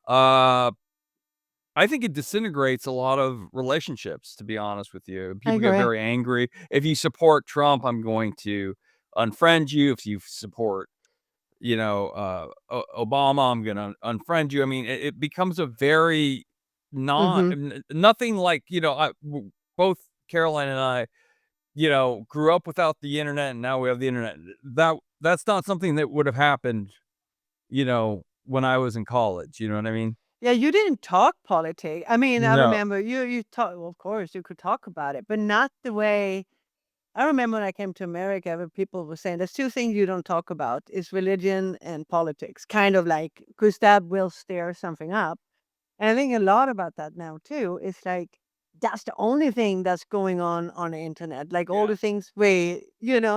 [SPEAKER 2] uh I think it disintegrates a lot of relationships, to be honest with you.
[SPEAKER 3] I
[SPEAKER 2] People get
[SPEAKER 3] agree.
[SPEAKER 2] very angry. If you support Trump, I'm going to unfriend you. If you support, Obama, I'm gonna unfriend you. I mean, it becomes a very not
[SPEAKER 3] Mhm.
[SPEAKER 2] nothing like, both Caroline and I, grew up without the internet, and now we have the internet. That's not something that would have happened, when I was in college. You know what I mean?
[SPEAKER 3] Yeah, you didn't talk politics. I mean, I
[SPEAKER 2] No.
[SPEAKER 3] remember you talk well, of course, you could talk about it, but not the way I remember when I came to America, where people were saying there's two things you don't talk about is religion and politics, kind of like because that will stir something up. And I think a lot about that now too. It's like that's the only thing that's going on the internet. Like all
[SPEAKER 2] Yeah.
[SPEAKER 3] the things where,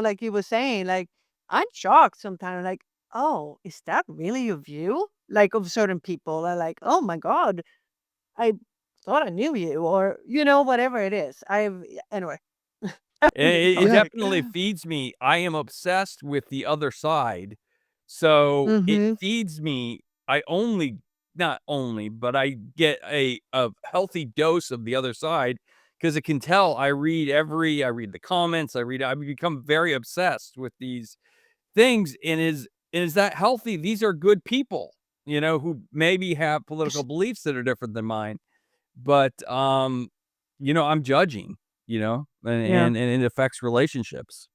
[SPEAKER 3] like you were saying, like I'm shocked sometimes, like, oh, is that really your view? Like of certain people are like, oh my God, I thought I knew you, or whatever it is. Anyway,
[SPEAKER 2] It
[SPEAKER 3] I'm getting
[SPEAKER 2] it
[SPEAKER 4] Yeah.
[SPEAKER 3] toxic.
[SPEAKER 2] definitely feeds me. I am obsessed with the other side, so it
[SPEAKER 3] Mm-hmm.
[SPEAKER 2] feeds me. I only not only, but I get a healthy dose of the other side because it can tell. I read the comments, I become very obsessed with these things, and is that healthy? These are good people, who maybe have political beliefs that are different than mine. But, I'm judging, and
[SPEAKER 3] Yeah.
[SPEAKER 2] it affects relationships.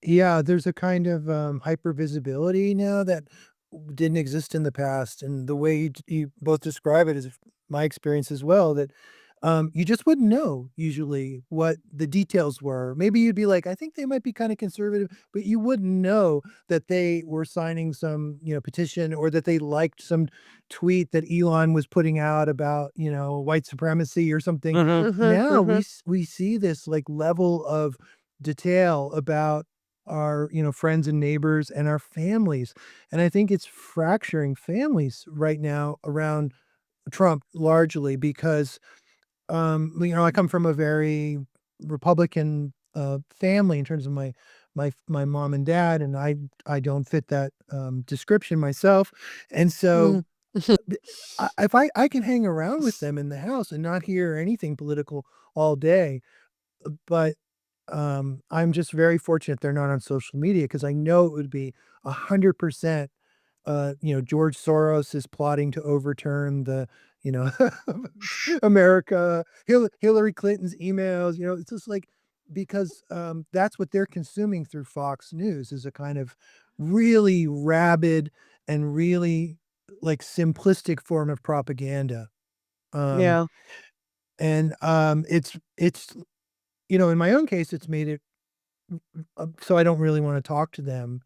[SPEAKER 4] Yeah, there's a kind of, hyper visibility now that didn't exist in the past, and the way you both describe it is my experience as well, that, you just wouldn't know usually what the details were. Maybe you'd be like, "I think they might be kinda conservative," but you wouldn't know that they were signing some, petition or that they liked some tweet that Elon was putting out about, white supremacy or something.
[SPEAKER 2] Mhm.
[SPEAKER 3] Mm-hmm.
[SPEAKER 4] Now
[SPEAKER 3] Mm-hmm.
[SPEAKER 4] we see this, like, level of detail about our, friends and neighbors and our families. And I think it's fracturing families right now around Trump largely because, I come from a very Republican family in terms of my mom and dad, and I don't fit that description myself. And so
[SPEAKER 3] Mm.
[SPEAKER 4] if I can hang around with them in the house and not hear anything political all day, but I'm just very fortunate they're not on social media because I know it would be 100%, George Soros is plotting to overturn the, you know, America, Hillary Clinton's emails, it's just like because, that's what they're consuming through Fox News is a kind of really rabid and really, like, simplistic form of propaganda. Um,
[SPEAKER 3] Yeah.
[SPEAKER 4] it's in my own case, it's made it so I don't really wanna talk to them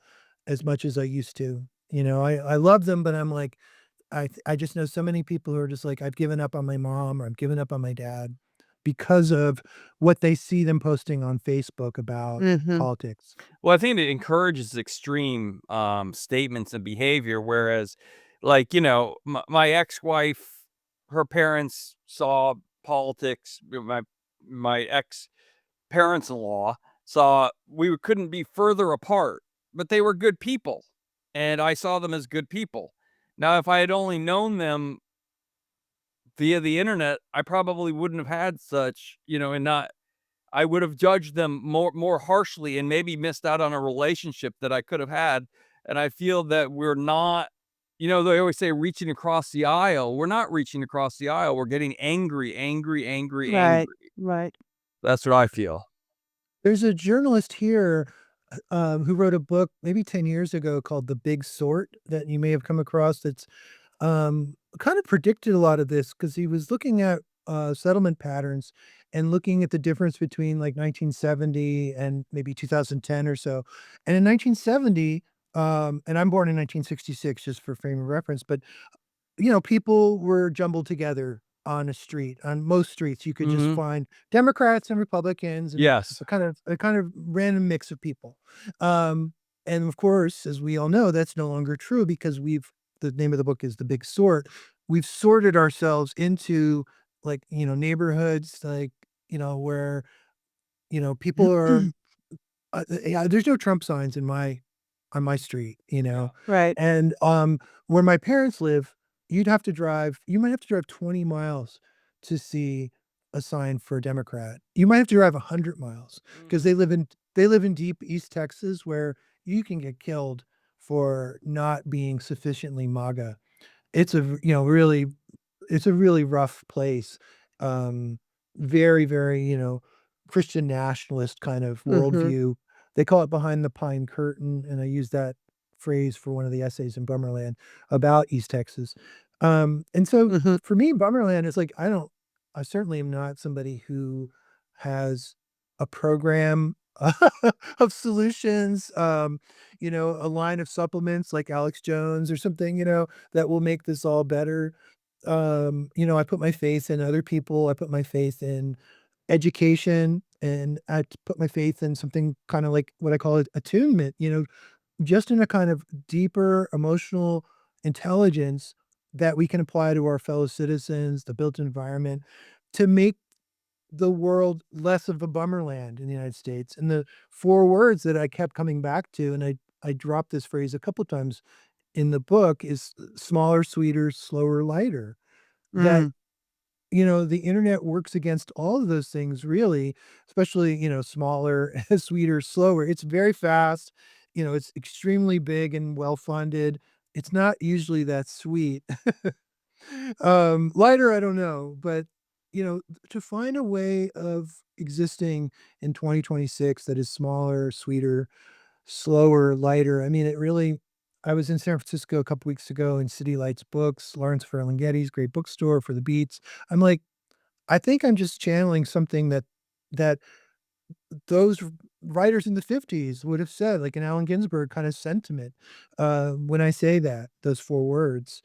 [SPEAKER 4] as much as I used to. I love them, but I'm like, I just know so many people who are just like, "I've given up on my mom," or, "I've given up on my dad," because of what they see them posting on Facebook about
[SPEAKER 3] Mm-hmm.
[SPEAKER 4] politics.
[SPEAKER 2] Well, I think it encourages extreme, statements and behavior, whereas, like, my ex-wife, her parents saw politics, my ex-parents-in-law saw we couldn't be further apart, but they were good people, and I saw them as good people. Now, if I had only known them via the internet, I probably wouldn't have had such, and not I would have judged them more harshly and maybe missed out on a relationship that I could have had. And I feel that we're not, they always say reaching across the aisle. We're not reaching across the aisle. We're getting angry, angry, angry,
[SPEAKER 3] Right.
[SPEAKER 2] angry.
[SPEAKER 3] Right.
[SPEAKER 2] That's what I feel.
[SPEAKER 4] There's a journalist here, who wrote a book maybe 10 years ago called The Big Sort that you may have come across that's kind of predicted a lot of this because he was looking at settlement patterns and looking at the difference between like 1970 and maybe 2010 or so. And in 1970, and I'm born in 1966, just for frame of reference, but people were jumbled together. on a street. On most streets, you could just
[SPEAKER 2] Mhm.
[SPEAKER 4] find Democrats and Republicans and
[SPEAKER 2] Yes.
[SPEAKER 4] a kind of random mix of people. Um, and of course, as we all know, that's no longer true because the name of the book is The Big Sort. We've sorted ourselves into like, neighborhoods like, where, people are yeah, there's no Trump signs on my street,
[SPEAKER 2] Yeah.
[SPEAKER 3] Right.
[SPEAKER 4] and, where my parents live, you might have to drive 20 miles to see a sign for a Democrat. You might have to drive 100 miles because
[SPEAKER 2] Mhm.
[SPEAKER 4] they live in deep East Texas where you can get killed for not being sufficiently MAGA. It's a v really it's a really rough place. Um, very, very, Christian nationalist kind of
[SPEAKER 3] Mhm.
[SPEAKER 4] worldview. They call it behind the pine curtain, and I use that phrase for one of the essays in Bummerland about East Texas. And so
[SPEAKER 3] Mhm.
[SPEAKER 4] for me, Bummerland is like, I certainly am not somebody who has a program of solutions, a line of supplements like Alex Jones or something, that will make this all better. I put my faith in other people. I put my faith in education, and put my faith in something kind of like what I call it attunement, just in a kind of deeper emotional intelligence that we can apply to our fellow citizens, the built environment, to make the world less of a bummerland in the United States. And the four words that I kept coming back to, and I dropped this phrase a couple times in the book, is smaller, sweeter, slower, lighter. That,
[SPEAKER 3] Mm.
[SPEAKER 4] the internet works against all of those things really, especially, smaller, sweeter, slower. It's very fast, it's extremely big and well funded. It's not usually that sweet. Lighter, I don't know, but to find a way of existing in 2026 that is smaller, sweeter, slower, lighter. I mean, it really I was in San Francisco a couple weeks ago in City Lights Books, Lawrence Ferlinghetti's great bookstore for the Beats. I'm like, I think I'm just channeling something that those writers in the '50s would have said, like an Allen Ginsberg kind of sentiment, when I say that, those 4 words.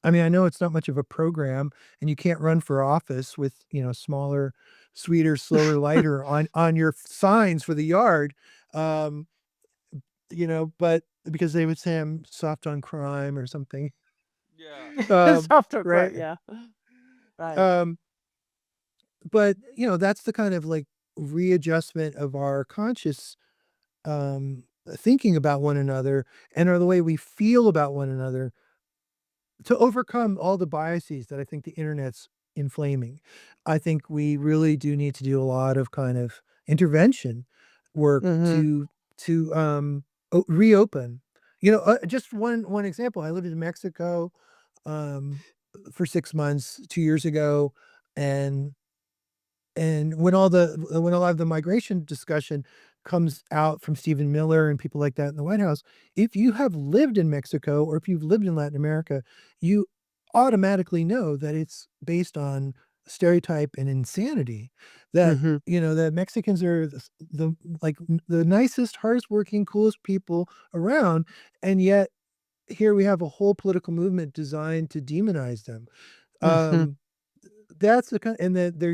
[SPEAKER 4] I mean, I know it's not much of a program, and you can't run for office with, smaller, sweeter, slower, lighter on your signs for the yard, um, but because they would say I'm soft on crime or something.
[SPEAKER 2] Yeah.
[SPEAKER 3] Softer
[SPEAKER 4] Right?
[SPEAKER 3] crime, yeah. Right.
[SPEAKER 4] Um But, that's the kind of, like, readjustment of our conscious, thinking about one another and or the way we feel about one another to overcome all the biases that I think the Internet's inflaming. I think we really do need to do a lot of kind of intervention work
[SPEAKER 3] Mhm.
[SPEAKER 4] to reopen. Just one example, I lived in Mexico, um, for 6 months 2 years ago, and when a lot of the migration discussion comes out from Stephen Miller and people like that in the White House, if you have lived in Mexico or if you've lived in Latin America, you automatically know that it's based on stereotype and insanity. That,
[SPEAKER 3] Mhm.
[SPEAKER 4] that Mexicans are the nicest, hardest working, coolest people around, and yet here we have a whole political movement designed to demonize them.
[SPEAKER 3] Mhm.
[SPEAKER 4] Um that's the kind and that they're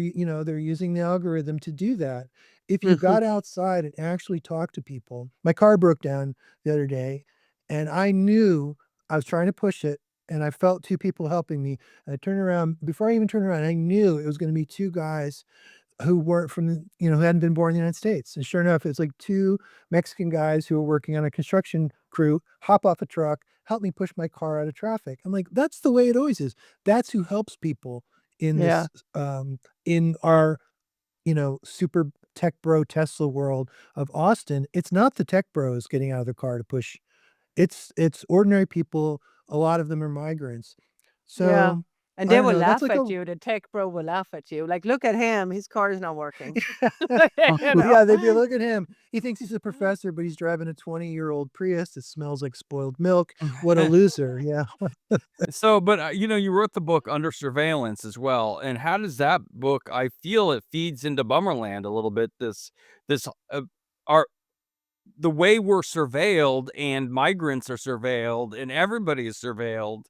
[SPEAKER 4] using the algorithm to do that. If you
[SPEAKER 3] Mhm.
[SPEAKER 4] got outside and actually talked to people, my car broke down the other day, and I knew I was trying to push it, and I felt 2 people helping me, and I turned around before I even turned around, I knew it was gonna be 2 guys who weren't from who hadn't been born in the United States, and sure enough, it's like 2 Mexican guys who were working on a construction crew, hop off a truck, help me push my car out of traffic. I'm like, "That's the way it always is." That's who helps people in
[SPEAKER 3] Yeah.
[SPEAKER 4] this, in our, super tech bro Tesla world of Austin. It's not the tech bros getting out of their car to push. It's ordinary people, a lot of them are migrants.
[SPEAKER 3] Yeah.
[SPEAKER 4] So,
[SPEAKER 3] And
[SPEAKER 4] I
[SPEAKER 3] they
[SPEAKER 4] don't
[SPEAKER 3] will
[SPEAKER 4] know, that's
[SPEAKER 3] laugh
[SPEAKER 4] like
[SPEAKER 3] at
[SPEAKER 4] a
[SPEAKER 3] you. The tech bro will laugh at you. Like, look at him. His car is not working. You
[SPEAKER 2] Mhm.
[SPEAKER 3] know?
[SPEAKER 4] Yeah, they'd be, "Look at him. He thinks he's a professor, but he's driving a 20-year-old Prius that smells like spoiled milk. What a loser." Yeah.
[SPEAKER 2] So, but, you wrote the book Under Surveillance as well, and how does that book I feel it feeds into Bummerland a little bit, this, our the way we're surveilled and migrants are surveilled and everybody is surveilled,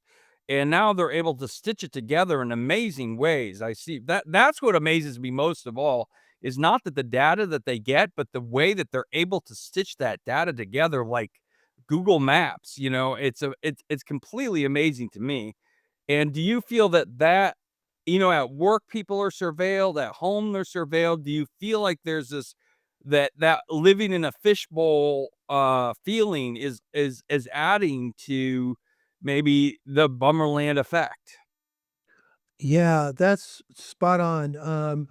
[SPEAKER 2] and now they're able to stitch it together in amazing ways. I see that's what amazes me most of all, is not that the data that they get, but the way that they're able to stitch that data together like Google Maps. It's completely amazing to me. And do you feel that at work people are surveilled, at home they're surveilled? Do you feel like there's that living in a fishbowl feeling is adding to maybe the Bummerland effect?
[SPEAKER 4] Yeah, that's spot on.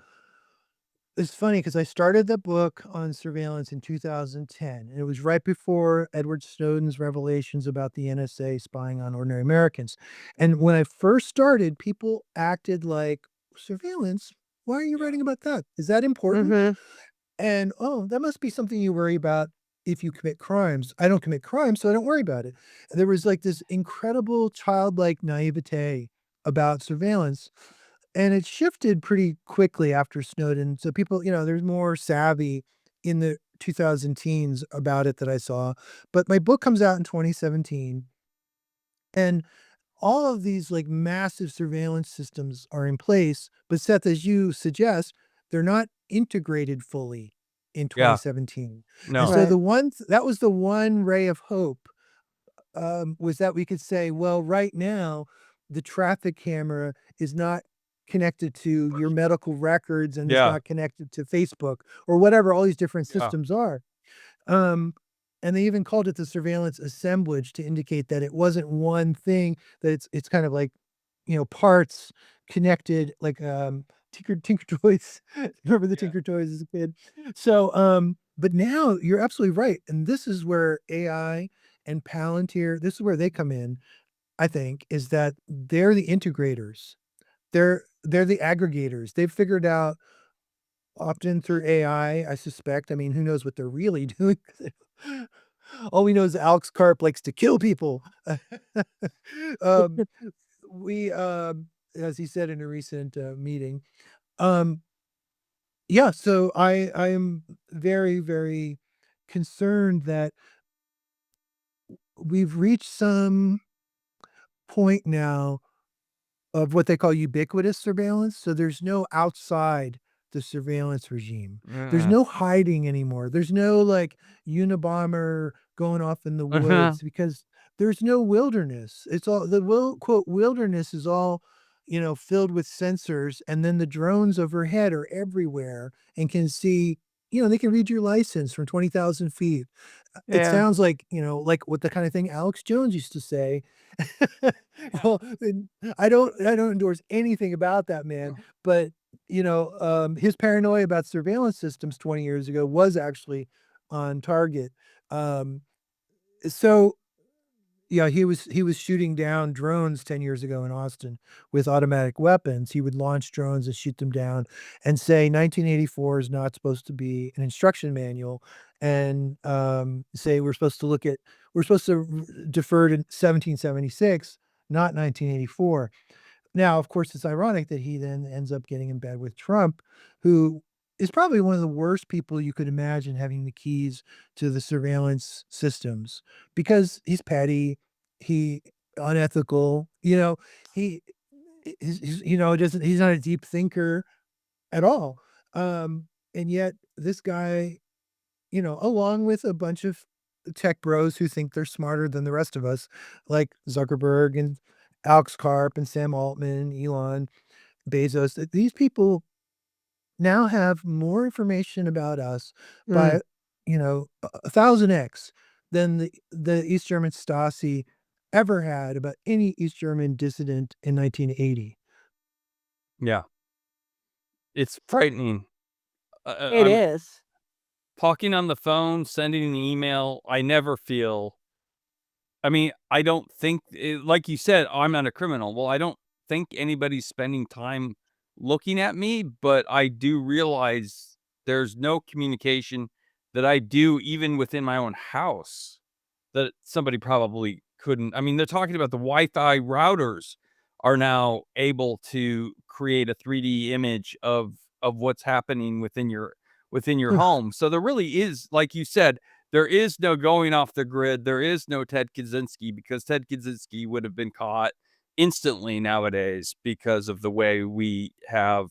[SPEAKER 4] It's funny because I started the book on surveillance in 2010, and it was right before Edward Snowden's revelations about the NSA spying on ordinary Americans. And when I first started, people acted like, surveillance? Why are you
[SPEAKER 2] Yeah.
[SPEAKER 4] writing about that? Is that important?
[SPEAKER 3] Mhm.
[SPEAKER 4] And, oh, that must be something you worry about if you commit crimes. I don't commit crimes, so I don't worry about it. There was like this incredible childlike naivete about surveillance. And it shifted pretty quickly after Snowden. So people, there's more savvy in the 2000 teens about it that I saw. But my book comes out in 2017. And all of these like massive surveillance systems are in place. But Seth, as you suggest, they're not integrated fully in
[SPEAKER 2] Yeah.
[SPEAKER 4] 2017. And
[SPEAKER 2] No.
[SPEAKER 4] so
[SPEAKER 3] Right.
[SPEAKER 4] that was the one ray of hope, was that we could say, well, right now, the traffic camera is not connected to your medical records and it's
[SPEAKER 2] Yeah.
[SPEAKER 4] not connected to Facebook or whatever all these different
[SPEAKER 2] Yeah.
[SPEAKER 4] systems are. Um, and they even called it the surveillance assemblage to indicate that it wasn't one thing, that it's kind of like, parts connected, like Tinker Toys. Remember the
[SPEAKER 2] Yeah.
[SPEAKER 4] Tinker Toys as a kid? So, but now you're absolutely right. And this is where AI and Palantir, this is where they come in, I think, is that they're the integrators. They're the aggregators. They've figured out, often through AI, I suspect. I mean, who knows what they're really doing? All we know is Alex Karp likes to kill people. um, as he said in a recent meeting. Um, yeah, so I am very, very concerned that we've reached some point now of what they call ubiquitous surveillance. So there's no outside the surveillance regime. There's
[SPEAKER 2] Yeah.
[SPEAKER 4] no hiding anymore. There's no like Unabomber going off in the
[SPEAKER 2] Uh-huh.
[SPEAKER 4] woods because there's no wilderness. It's all the quote wilderness is all, filled with sensors, and then the drones overhead are everywhere and can see, they can read your license from 20,000 feet. It
[SPEAKER 3] Yeah.
[SPEAKER 4] sounds like, like what the kind of thing Alex Jones used to say.
[SPEAKER 2] Yeah.
[SPEAKER 4] Well, I don't endorse anything about that man, but, his paranoia about surveillance systems 20 years ago was actually on target. Um, so yeah, he was shooting down drones 10 years ago in Austin with automatic weapons. He would launch drones and shoot them down and say 1984 is not supposed to be an instruction manual, and, say we're supposed to defer to 1776, not 1984. Now, of course, it's ironic that he then ends up getting in bed with Trump, who is probably one of the worst people you could imagine having the keys to the surveillance systems because he's petty, he unethical, he he's not a deep thinker at all. And yet this guy, along with a bunch of tech bros who think they're smarter than the rest of us, like Zuckerberg and Alex Karp and Sam Altman, Elon, Bezos, these people now have more information about us
[SPEAKER 3] Mm.
[SPEAKER 4] by, a thousand X than the East German Stasi ever had about any East German dissident in 1980.
[SPEAKER 2] Yeah. It's frightening.
[SPEAKER 3] It
[SPEAKER 2] I'm
[SPEAKER 3] is.
[SPEAKER 2] talking on the phone, sending an email. I mean, I don't think, like you said, I'm not a criminal. Well, I don't think anybody's spending time looking at me, but I do realize there's no communication that I do even within my own house that somebody probably couldn't. I mean, they're talking about the Wi-Fi routers are now able to create a 3D image of what's happening within your home. So there really is, like you said, there is no going off the grid. There is no Ted Kaczynski because Ted Kaczynski would have been caught instantly nowadays because of the way we have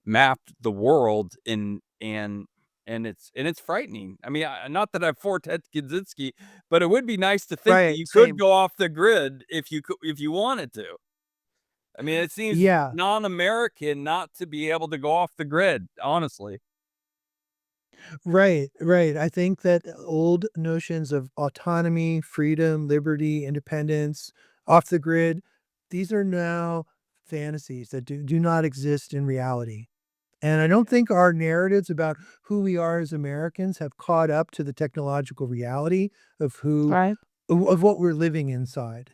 [SPEAKER 2] mapped the world and it's frightening. I mean, not that I'm for Ted Kaczynski, but it would be nice to think that
[SPEAKER 3] Right,
[SPEAKER 2] you could
[SPEAKER 3] same.
[SPEAKER 2] go off the grid if you wanted to. I mean, it seems
[SPEAKER 4] Yeah.
[SPEAKER 2] non-American not to be able to go off the grid, honestly.
[SPEAKER 4] Right, right. I think that old notions of autonomy, freedom, liberty, independence, off the grid, these are now fantasies that do not exist in reality. And I don't think our narratives about who we are as Americans have caught up to the technological reality of
[SPEAKER 3] Right.
[SPEAKER 4] of what we're living inside.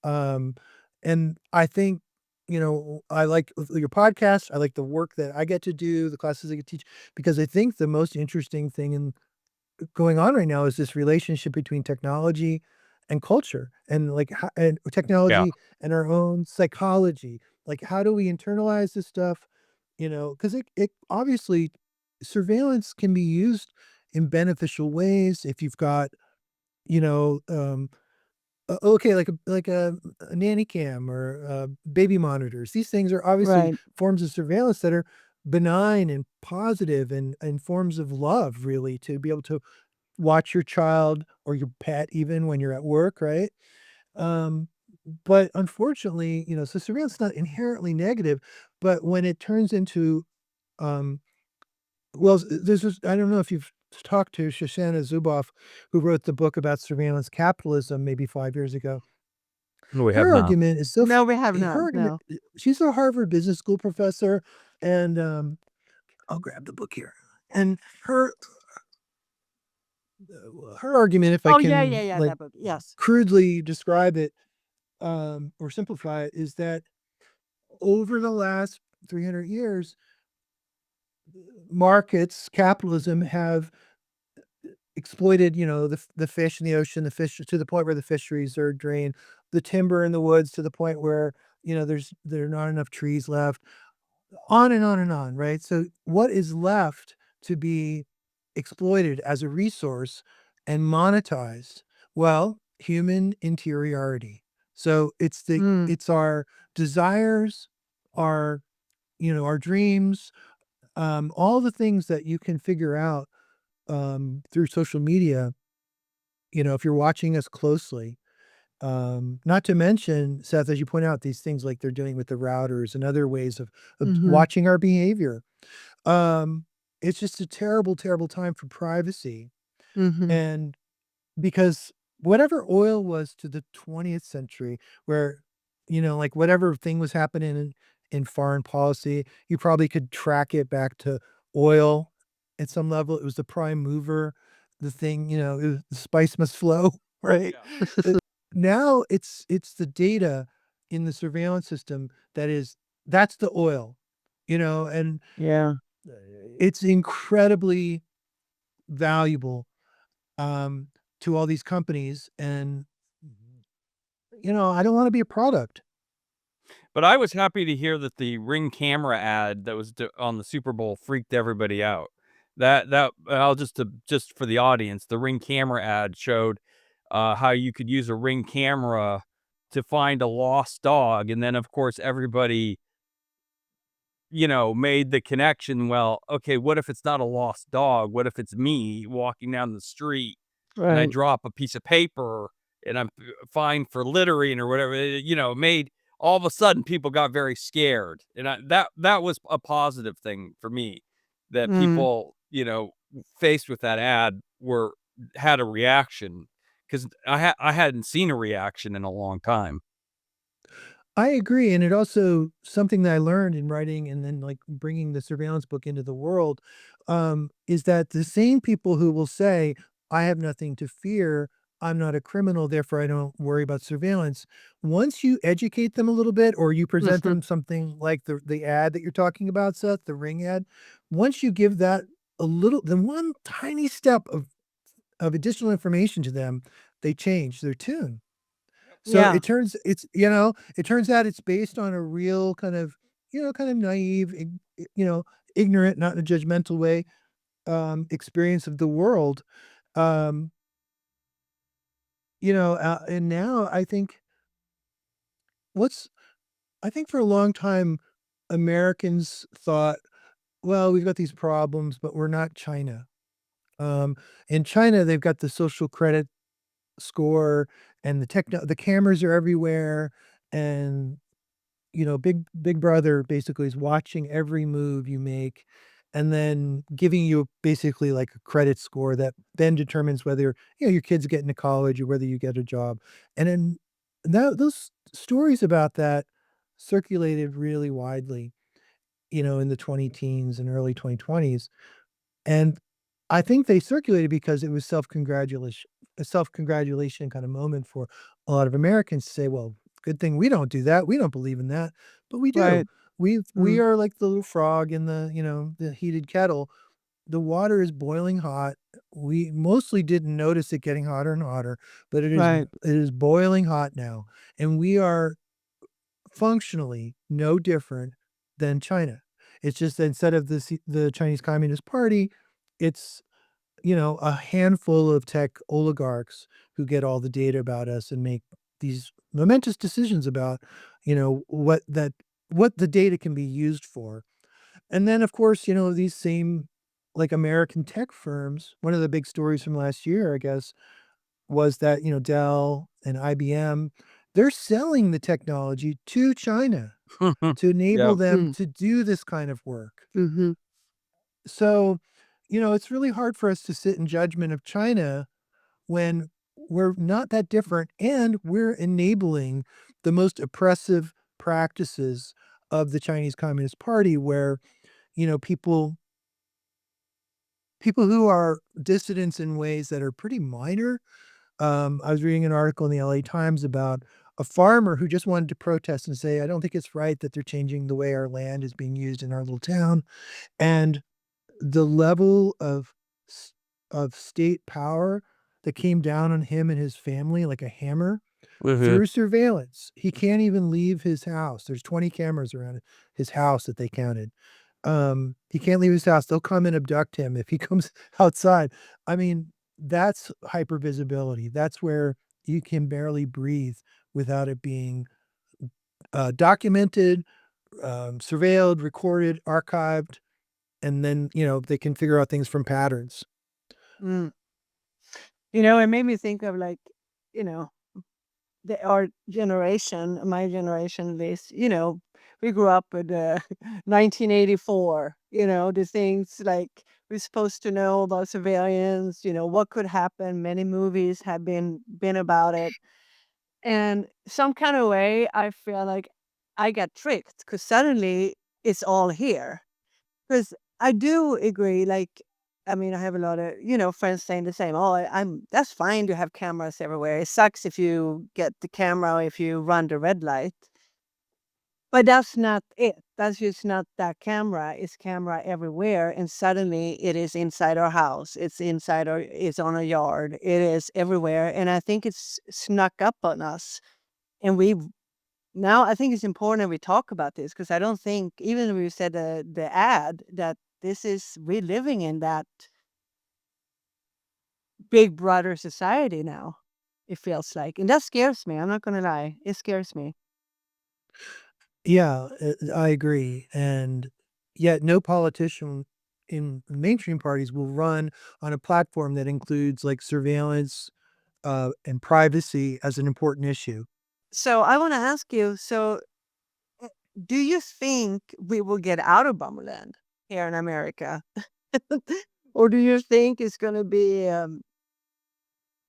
[SPEAKER 4] Um, and I think, I like your podcast. I like the work that I get to do, the classes I get to teach, because I think the most interesting thing going on right now is this relationship between technology and culture and and
[SPEAKER 2] Yeah.
[SPEAKER 4] technology and our own psychology. Like, how do we internalize this stuff? Because it obviously surveillance can be used in beneficial ways if you've got, you know, um, okay, like a nanny cam or baby monitors. These things are obviously
[SPEAKER 3] Right.
[SPEAKER 4] forms of surveillance that are benign and positive and forms of love, really, to be able to watch your child or your pet even when you're at work, right? Um, but unfortunately, so surveillance is not inherently negative, but when it turns into, um, well, there's this, I don't know if you've talked to Shoshana Zuboff, who wrote the book about surveillance capitalism maybe 5 years ago.
[SPEAKER 2] No, we have
[SPEAKER 4] Her
[SPEAKER 2] not.
[SPEAKER 4] argument is
[SPEAKER 3] No, we have
[SPEAKER 4] her
[SPEAKER 3] not.
[SPEAKER 4] argument,
[SPEAKER 3] No.
[SPEAKER 4] she's a Harvard Business School professor, and I'll grab the book here. And her argument, if I
[SPEAKER 3] Oh, yeah, yeah,
[SPEAKER 4] can
[SPEAKER 3] yeah.
[SPEAKER 4] like
[SPEAKER 3] That book. Yes.
[SPEAKER 4] crudely describe it, or simplify it, is that over the last 300 years, markets, capitalism have exploited, the fish in the ocean, the fish to the point where the fisheries are drained, the timber in the woods to the point where, there are not enough trees left, on and on and on, right? So what is left to be exploited as a resource and monetized? Well, human interiority. So
[SPEAKER 3] Mm.
[SPEAKER 4] it's our desires, our our dreams, all the things that you can figure out through social media, if you're watching us closely. Not to mention, Seth, as you point out, these things like they're doing with the routers and other ways of
[SPEAKER 3] Mhm.
[SPEAKER 4] watching our behavior. Um, it's just a terrible, terrible time for privacy.
[SPEAKER 3] Mhm.
[SPEAKER 4] And because whatever oil was to the 20th century, where, like whatever thing was happening in foreign policy, you probably could track it back to oil at some level. It was the prime mover, the thing, the spice must flow, right?
[SPEAKER 2] Yeah.
[SPEAKER 4] Uh, Now it's the data in the surveillance system that's the oil, and
[SPEAKER 3] Yeah.
[SPEAKER 4] uh, it's incredibly valuable um, to all these companies. And, I don't want to be a product.
[SPEAKER 2] But I was happy to hear that the Ring camera ad that was on the Super Bowl freaked everybody out. That I'll just for the audience, the Ring camera ad showed how you could use a Ring camera to find a lost dog, and then of course everybody made the connection. Well, okay, what if it's not a lost dog? What if it's me walking down the street and I
[SPEAKER 3] Right.
[SPEAKER 2] drop a piece of paper and I'm fined for littering or whatever? Made all of a sudden people got very scared, and that was a positive thing for me that
[SPEAKER 3] Mm.
[SPEAKER 2] people faced with that ad were had a reaction because I hadn't seen a reaction in a long time.
[SPEAKER 4] I agree. And it also, something that I learned in writing and then like bringing the surveillance book into the world, is that the same people who will say, I have nothing to fear, I'm not a criminal, therefore I don't worry about surveillance. Once you educate them a little bit, or you present
[SPEAKER 3] Mhm.
[SPEAKER 4] them something like the ad that you're talking about, Seth, the Ring ad, once you give that then one tiny step of additional information to them, they change their tune. So
[SPEAKER 3] Yeah.
[SPEAKER 4] it turns out it's based on a real kind of, kind of naive, ignorant, not in a judgmental way, experience of the world. Um, and now I think what's I think for a long time, Americans thought, well, we've got these problems, but we're not China. Um, in China, they've got the social credit score and the cameras are everywhere. And, Big Brother basically is watching every move you make and then giving you basically like a credit score that then determines whether, your kids get into college or whether you get a job. And then those stories about that circulated really widely, in the 20 teens and early 2020s. And I think they circulated because it was a self-congratulation kind of moment for a lot of Americans to say, "Well, good thing we don't do that. We don't believe in that." But we do.
[SPEAKER 3] Right.
[SPEAKER 4] We
[SPEAKER 3] Mm.
[SPEAKER 4] are like the little frog in the heated kettle. The water is boiling hot. We mostly didn't notice it getting hotter and hotter, but
[SPEAKER 3] Right.
[SPEAKER 4] it is boiling hot now, and we are functionally no different than China. It's just that instead of the Chinese Communist Party, it's, a handful of tech oligarchs who get all the data about us and make these momentous decisions about, what the data can be used for. And then, of course, these same, like, American tech firms, one of the big stories from last year, I guess, was that, Dell and IBM, they're selling the technology to China to enable
[SPEAKER 2] Yeah.
[SPEAKER 4] them
[SPEAKER 3] Mm.
[SPEAKER 4] to do this kind of work.
[SPEAKER 3] Mhm.
[SPEAKER 4] So, it's really hard for us to sit in judgment of China when we're not that different and we're enabling the most oppressive practices of the Chinese Communist Party where, people who are dissidents in ways that are pretty minor. I was reading an article in the LA Times about a farmer who just wanted to protest and say, I don't think it's right that they're changing the way our land is being used in our little town. And the level s of state power that came down on him and his family like a hammer
[SPEAKER 2] Mhm.
[SPEAKER 4] through surveillance. He can't even leave his house. There's 20 cameras around his house that they counted. He can't leave his house. They'll come and abduct him if he comes outside. I mean, that's hypervisibility. That's where you can barely breathe without it being, documented, surveilled, recorded, archived, and then, they can figure out things from patterns.
[SPEAKER 3] Mm. It made me think of like, you know, our generation, my generation at least, we grew up with 1984, the things like we're supposed to know about surveillance, what could happen. Many movies have been about it. And some kind of way I feel like I got tricked because suddenly it's all here. Because I do agree, like, I mean, I have a lot of, friends saying the same. Oh, that's fine to have cameras everywhere. It sucks if you get the camera or if you run the red light. But that's not it. That's just not that camera. It's camera everywhere. And suddenly it is inside our house. It's on a yard. It is everywhere. And I think it's snuck up on us. And now I think it's important that we talk about this because I don't think, even if we said the ad, that we're living in that big brother society now. It feels like, and that scares me. I'm not gonna lie, it scares me.
[SPEAKER 4] Yeah, I agree, and yet no politician in mainstream parties will run on a platform that includes, like, surveillance, and privacy as an important issue.
[SPEAKER 3] So I want to ask you. So, do you think we will get out of Bummerland here in America, or do you think it's going to be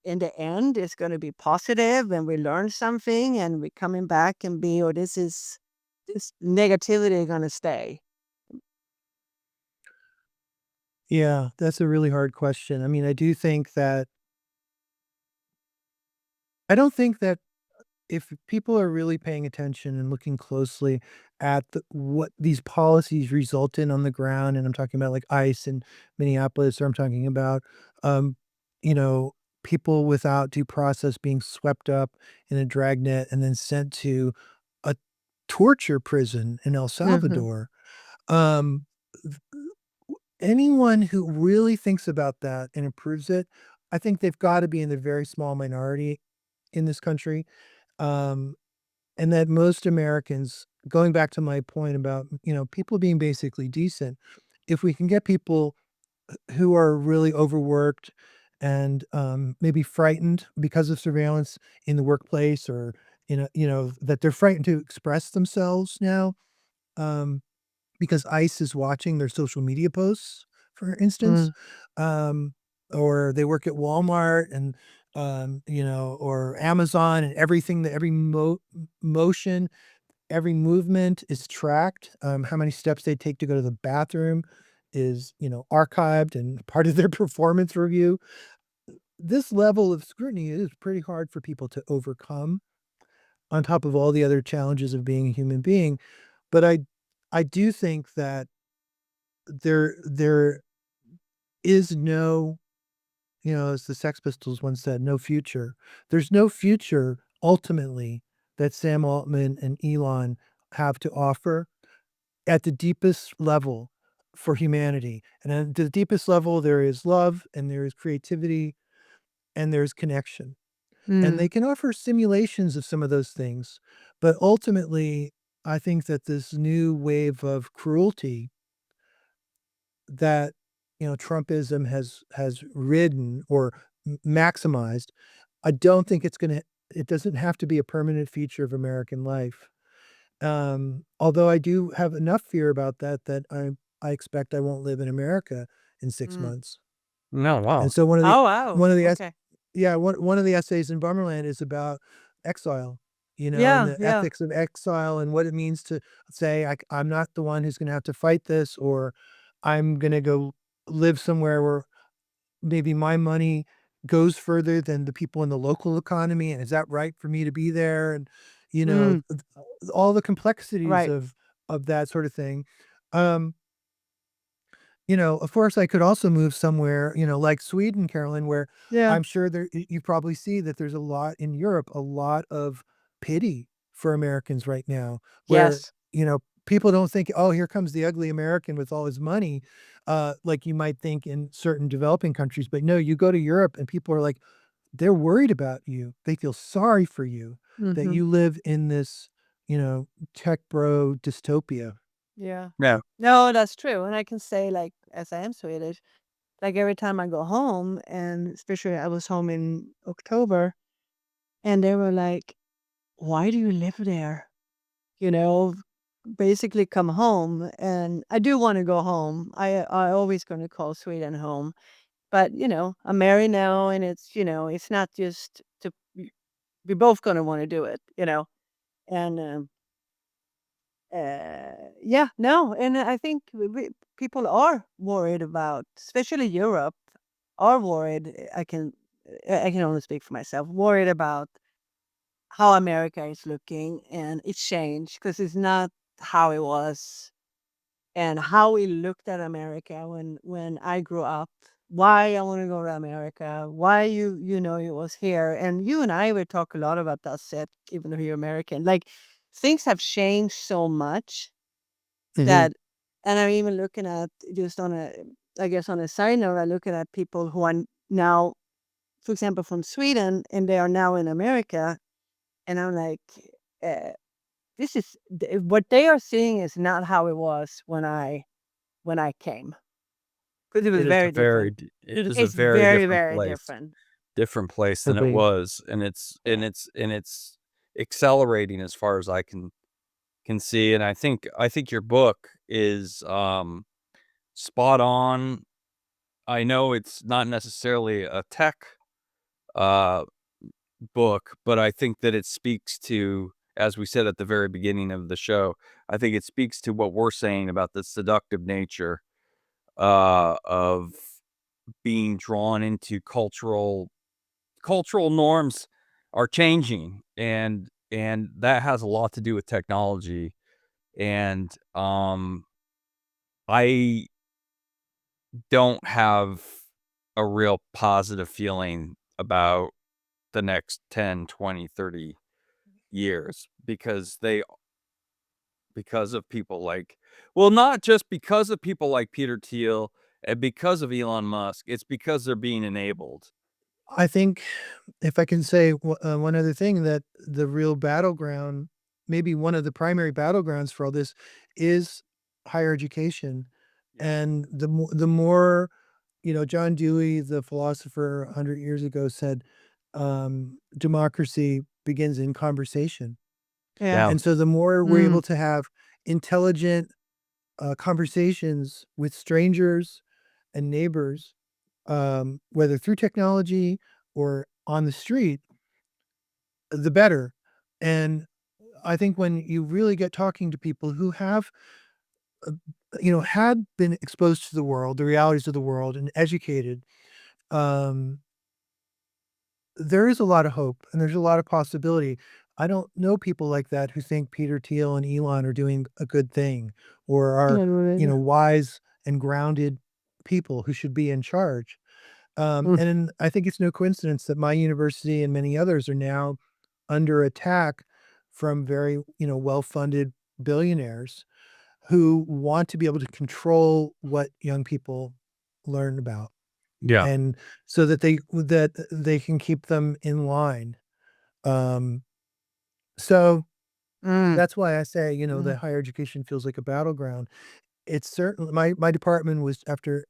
[SPEAKER 3] in the end, it's going to be positive and we learn something and we're coming back and be, or this negativity going to stay?
[SPEAKER 4] Yeah, that's a really hard question. I mean, I don't think that if people are really paying attention and looking closely at what these policies result in on the ground, and I'm talking about like ICE in Minneapolis, or I'm talking about, um, you know, people without due process being swept up in a dragnet and then sent to a torture prison in El
[SPEAKER 3] Hmm.
[SPEAKER 4] Salvador. Um, Anyone who really thinks about that and approves it, I think they've got to be in the very small minority in this country. Um, and that most Americans, going back to my point about, people being basically decent, if we can get people who are really overworked and maybe frightened because of surveillance in the workplace, or that they're frightened to express themselves now, um, because ICE is watching their social media posts, for instance,
[SPEAKER 3] Mm,
[SPEAKER 4] um, or they work at Walmart and or Amazon, and everything, that every motion, every movement is tracked. How many steps they take to go to the bathroom is, archived and part of their performance review. This level of scrutiny is pretty hard for people to overcome, on top of all the other challenges of being a human being. But I do think that there is no, as the Sex Pistols once said, no future. There's no future ultimately that Sam Altman and Elon have to offer at the deepest level for humanity. And at the deepest level, there is love and there is creativity and there's connection. And
[SPEAKER 3] mm,
[SPEAKER 4] they can offer simulations of some of those things. But ultimately, I think that this new wave of cruelty that, Trumpism has ridden or maximized, I don't think it doesn't have to be a permanent feature of American life. Although I do have enough fear about that, that I expect I won't live in America in 6
[SPEAKER 3] mm.
[SPEAKER 4] months.
[SPEAKER 2] No,
[SPEAKER 4] And
[SPEAKER 2] wow.
[SPEAKER 4] so
[SPEAKER 3] Oh, wow.
[SPEAKER 4] one of the ess
[SPEAKER 3] Okay.
[SPEAKER 4] yeah, one of the essays in Bummerland is about exile, and
[SPEAKER 3] Yeah,
[SPEAKER 4] the
[SPEAKER 3] yeah.
[SPEAKER 4] ethics of exile and what it means to say, I'm not the one who's gonna have to fight this, or I'm gonna go live somewhere where maybe my money goes further than the people in the local economy, and is that right for me to be there? And,
[SPEAKER 3] Mm,
[SPEAKER 4] all the complexities
[SPEAKER 3] right.
[SPEAKER 4] of that sort of thing. Um of course, I could also move somewhere, like Sweden, Carolyn, where
[SPEAKER 3] Yeah.
[SPEAKER 4] I'm sure you probably see that there's a lot in Europe, a lot of pity for Americans right now, where,
[SPEAKER 3] Yes.
[SPEAKER 4] people don't think, oh, here comes the ugly American with all his money, like you might think in certain developing countries. But no, you go to Europe and people are like, they're worried about you. They feel sorry for you that
[SPEAKER 3] Mhm.
[SPEAKER 4] you live in this, tech bro dystopia.
[SPEAKER 3] Yeah.
[SPEAKER 2] Yeah.
[SPEAKER 3] No, that's true. And I can say, like, as I am Swedish, like every time I go home, and especially I was home in October, and they were like, "Why do you live there?" You know, basically come home. And I do want to go home. I always going to call Sweden home. But, I'm married now, and it's not just to we both going to want to do it. And yeah, no, and I think people are worried about, especially Europe, are worried. I can only speak for myself. Worried about how America is looking, and it's changed because it's not how it was, and how we looked at America when I grew up. Why I want to go to America? Why it was here, and you and I would talk a lot about that set, even though you're American. Like, things have changed so much
[SPEAKER 4] Mhm.
[SPEAKER 3] that, and I'm even looking at, just on a, I guess, on a side note, I'm looking at people who are now, for example, from Sweden, and they are now in America, and I'm like, uh, this is what they are seeing is not how it was when I came, because it was very different.
[SPEAKER 2] It is a
[SPEAKER 3] It's
[SPEAKER 2] very
[SPEAKER 3] very,
[SPEAKER 2] different
[SPEAKER 3] very
[SPEAKER 2] place.
[SPEAKER 3] different.
[SPEAKER 2] Different place than it
[SPEAKER 4] Agreed.
[SPEAKER 2] was, and
[SPEAKER 3] Yeah.
[SPEAKER 2] it's accelerating as far as I can see. And I think your book is spot on. I know it's not necessarily a tech uh book, but I think that it speaks to, as we said at the very beginning of the show, I think it speaks to what we're saying about the seductive nature of being drawn into cultural norms are changing, and that has a lot to do with technology. And I don't have a real positive feeling about the next 10, 20, 30 years, because of people like, well, not just because of people like Peter Thiel and because of Elon Musk, it's because they're being enabled.
[SPEAKER 4] I think, if I can say one other thing, that the real battleground maybe one of the primary battlegrounds for all this is higher education. And the more, John Dewey, the philosopher 100 years ago, said, democracy begins in conversation.
[SPEAKER 3] Yeah.
[SPEAKER 2] Yeah.
[SPEAKER 4] And so the more we're
[SPEAKER 3] Mm.
[SPEAKER 4] able to have intelligent conversations with strangers and neighbors, whether through technology or on the street, the better. And I think when you really get talking to people who have, uh, had been exposed to the world, the realities of the world, and educated, um, there is a lot of hope and there's a lot of possibility. I don't know people like that who think Peter Thiel and Elon are doing a good thing or are,
[SPEAKER 3] Yeah.
[SPEAKER 4] wise and grounded people who should be in charge.
[SPEAKER 3] Mm.
[SPEAKER 4] And I think it's no coincidence that my university and many others are now under attack from very, well-funded billionaires who want to be able to control what young people learn about,
[SPEAKER 2] Yeah.
[SPEAKER 4] and so that they can keep them in line. Um, so
[SPEAKER 3] Mm.
[SPEAKER 4] that's why I say, that
[SPEAKER 3] Mm.
[SPEAKER 4] higher education feels like a battleground. It's certainly my department was after,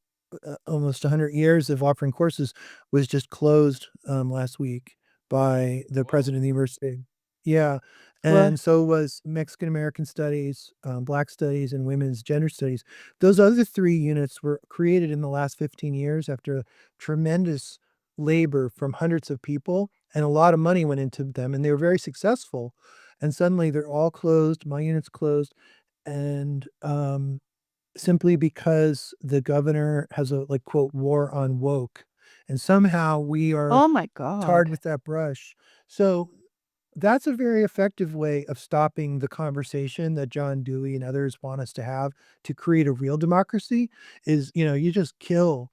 [SPEAKER 4] almost 100 years of offering courses, was just closed, last week by the president of the university. Yeah,
[SPEAKER 3] Well,
[SPEAKER 4] and so was Mexican American Studies, Black Studies, and Women's Gender Studies. Those other 3 units were created in the last 15 years after tremendous labor from hundreds of people, and a lot of money went into them, and they were very successful, and suddenly they're all closed, my unit's closed, and, simply because the governor has a, like, quote, "war on woke," and somehow we are
[SPEAKER 3] oh my
[SPEAKER 4] tarred
[SPEAKER 3] God.
[SPEAKER 4] with that brush. So, that's a very effective way of stopping the conversation that John Dewey and others want us to have to create a real democracy is, you just kill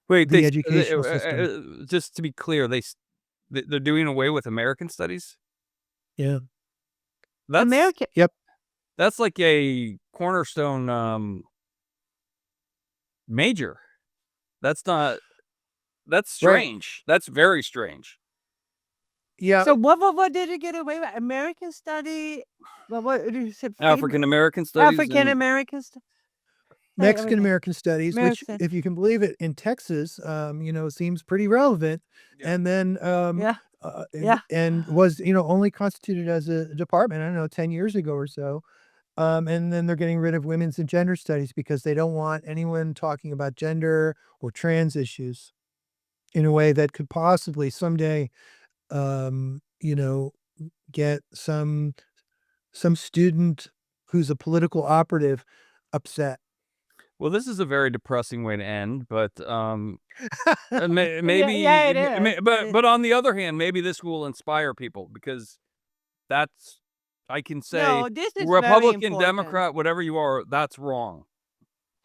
[SPEAKER 2] Wait,
[SPEAKER 4] the educational system.
[SPEAKER 2] just to be clear, they're doing away with American studies?
[SPEAKER 4] Yeah.
[SPEAKER 2] That's
[SPEAKER 3] America.
[SPEAKER 4] Yep.
[SPEAKER 2] that's like a cornerstone major. That's not that's
[SPEAKER 4] Right.
[SPEAKER 2] strange. That's very strange.
[SPEAKER 4] Yeah.
[SPEAKER 3] So what did you get away with? American study? Well, what you said?
[SPEAKER 2] African American studies
[SPEAKER 3] African
[SPEAKER 2] and
[SPEAKER 3] American study.
[SPEAKER 4] Mexican
[SPEAKER 3] Everything.
[SPEAKER 4] American Studies, which,
[SPEAKER 3] American.
[SPEAKER 4] if you can believe it, in Texas, seems pretty relevant.
[SPEAKER 2] Yeah.
[SPEAKER 4] And then,
[SPEAKER 3] Yeah. Yeah.
[SPEAKER 4] and was, only constituted as a department, I don't know, 10 years ago or so. And then they're getting rid of women's and gender studies because they don't want anyone talking about gender or trans issues in a way that could possibly someday, um, you know, get some student who's a political operative upset.
[SPEAKER 2] well, this is a very depressing way to end, but
[SPEAKER 3] Yeah,
[SPEAKER 2] maybe,
[SPEAKER 3] yeah, it is.
[SPEAKER 2] but on the other hand, maybe this will inspire people because that's I can say
[SPEAKER 3] No, this is very
[SPEAKER 2] Republican,
[SPEAKER 3] important.
[SPEAKER 2] Democrat, whatever you are, that's wrong.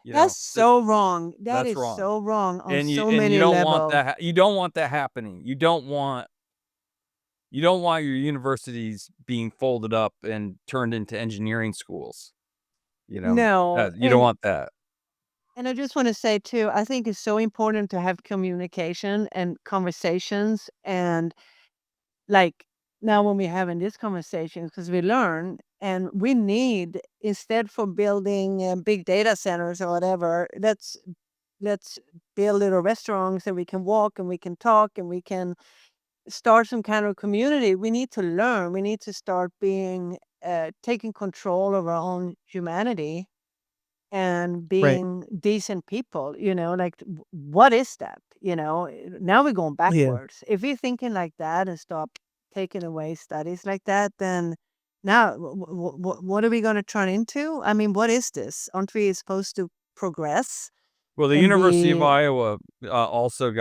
[SPEAKER 3] That's so wrong. That
[SPEAKER 2] That's
[SPEAKER 3] is
[SPEAKER 2] wrong.
[SPEAKER 3] so wrong on
[SPEAKER 2] And
[SPEAKER 3] so
[SPEAKER 2] you
[SPEAKER 3] many
[SPEAKER 2] don't want
[SPEAKER 3] levels.
[SPEAKER 2] that. You don't want that happening. You don't want your universities being folded up and turned into engineering schools.
[SPEAKER 3] No,
[SPEAKER 2] You don't want that.
[SPEAKER 3] and I just want to say too, I think it's so important to have communication and conversations, and like now when we're having this conversation, because we learn and we need, instead for building big data centers or whatever, let's build little restaurants and we can walk and we can talk and we can start some kind of community. We need to learn. We need to start being taking control of our own humanity and
[SPEAKER 4] Right.
[SPEAKER 3] being decent people. Like what is that? Now we're going
[SPEAKER 4] Yeah.
[SPEAKER 3] backwards. If we're thinking like that and stop taking away studies like that, then now what are we going to turn into? I mean, what is this? Aren't we supposed to progress
[SPEAKER 2] Well, the
[SPEAKER 3] and
[SPEAKER 2] University of
[SPEAKER 3] be?
[SPEAKER 2] Iowa also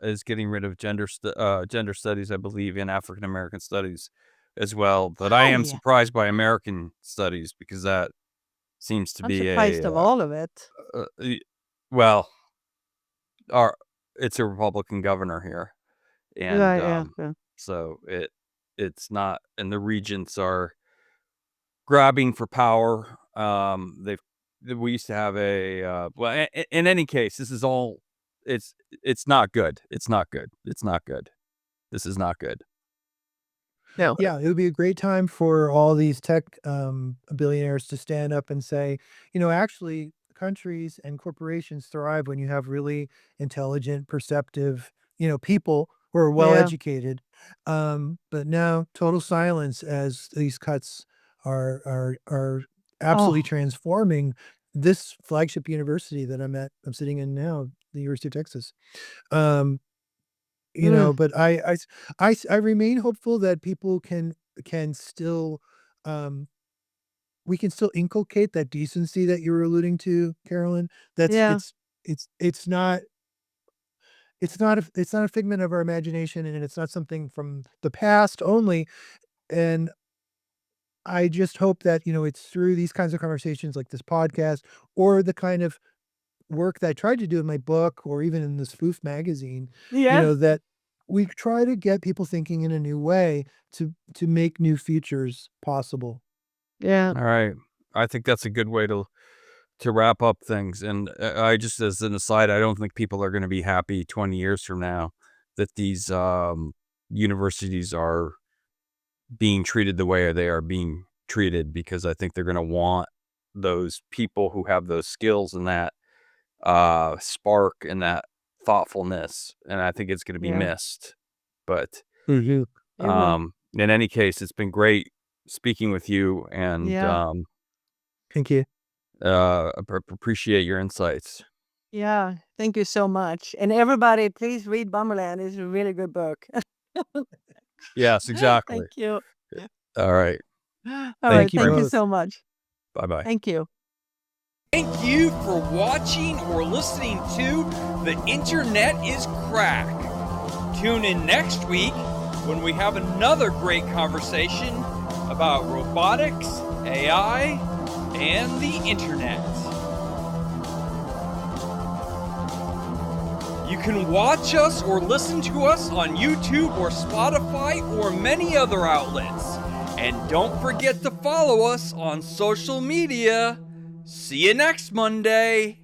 [SPEAKER 2] is getting rid of gender studies, I believe, and African American studies as well. But I
[SPEAKER 3] Oh
[SPEAKER 2] am
[SPEAKER 3] yeah,
[SPEAKER 2] surprised by American studies because that seems to
[SPEAKER 3] I'm
[SPEAKER 2] be
[SPEAKER 3] surprised of all of it.
[SPEAKER 2] well, our it's a Republican governor here, and
[SPEAKER 3] Right? Yeah. Yeah.
[SPEAKER 2] so it's not, and the regents are grabbing for power. We used to have in any case, this is all it's not good. It's not good. It's not good. This is not good.
[SPEAKER 3] No.
[SPEAKER 4] Yeah, it would be a great time for all these tech billionaires to stand up and say, actually, countries and corporations thrive when you have really intelligent, perceptive, people who are well
[SPEAKER 3] Yeah.
[SPEAKER 4] educated. But now, total silence as these cuts are absolutely
[SPEAKER 3] Oh,
[SPEAKER 4] transforming this flagship university that I'm sitting in now, the University of Texas. Um,
[SPEAKER 3] mm,
[SPEAKER 4] but I remain hopeful that people can still, um we can still inculcate that decency that you were alluding to, Carolyn. That's
[SPEAKER 3] yeah.
[SPEAKER 4] it's not it's not a figment of our imagination, and it's not something from the past only, and I just hope that, it's through these kinds of conversations like this podcast or the kind of work that I tried to do in my book or even in the Spoof magazine,
[SPEAKER 3] Yes.
[SPEAKER 4] that we try to get people thinking in a new way to make new futures possible.
[SPEAKER 3] Yeah.
[SPEAKER 2] All right. I think that's a good way to wrap up things. And I just, as an aside, I don't think people are going to be happy 20 years from now that these universities are being treated the way they are being treated, because I think they're going to want those people who have those skills and that spark and that thoughtfulness. And I think it's going to be
[SPEAKER 3] Yeah.
[SPEAKER 2] missed. But
[SPEAKER 4] Mhm.
[SPEAKER 3] It will.
[SPEAKER 2] in any case, it's been great speaking with you, and
[SPEAKER 3] Yeah.
[SPEAKER 4] Thank you.
[SPEAKER 2] appreciate your insights.
[SPEAKER 3] Yeah. Thank you so much. And everybody, please read Bummerland. It's a really good book.
[SPEAKER 2] Yes, exactly.
[SPEAKER 3] Thank you.
[SPEAKER 2] All right.
[SPEAKER 3] All
[SPEAKER 2] Thank
[SPEAKER 3] right.
[SPEAKER 2] you
[SPEAKER 3] Thank you
[SPEAKER 4] both.
[SPEAKER 3] so much.
[SPEAKER 2] Bye-bye.
[SPEAKER 3] Thank you.
[SPEAKER 2] Thank you for watching or listening to The Internet is Crack. Tune in next week when we have another great conversation about robotics, AI, and the internet. You can watch us or listen to us on YouTube or Spotify or many other outlets. And don't forget to follow us on social media. See you next Monday.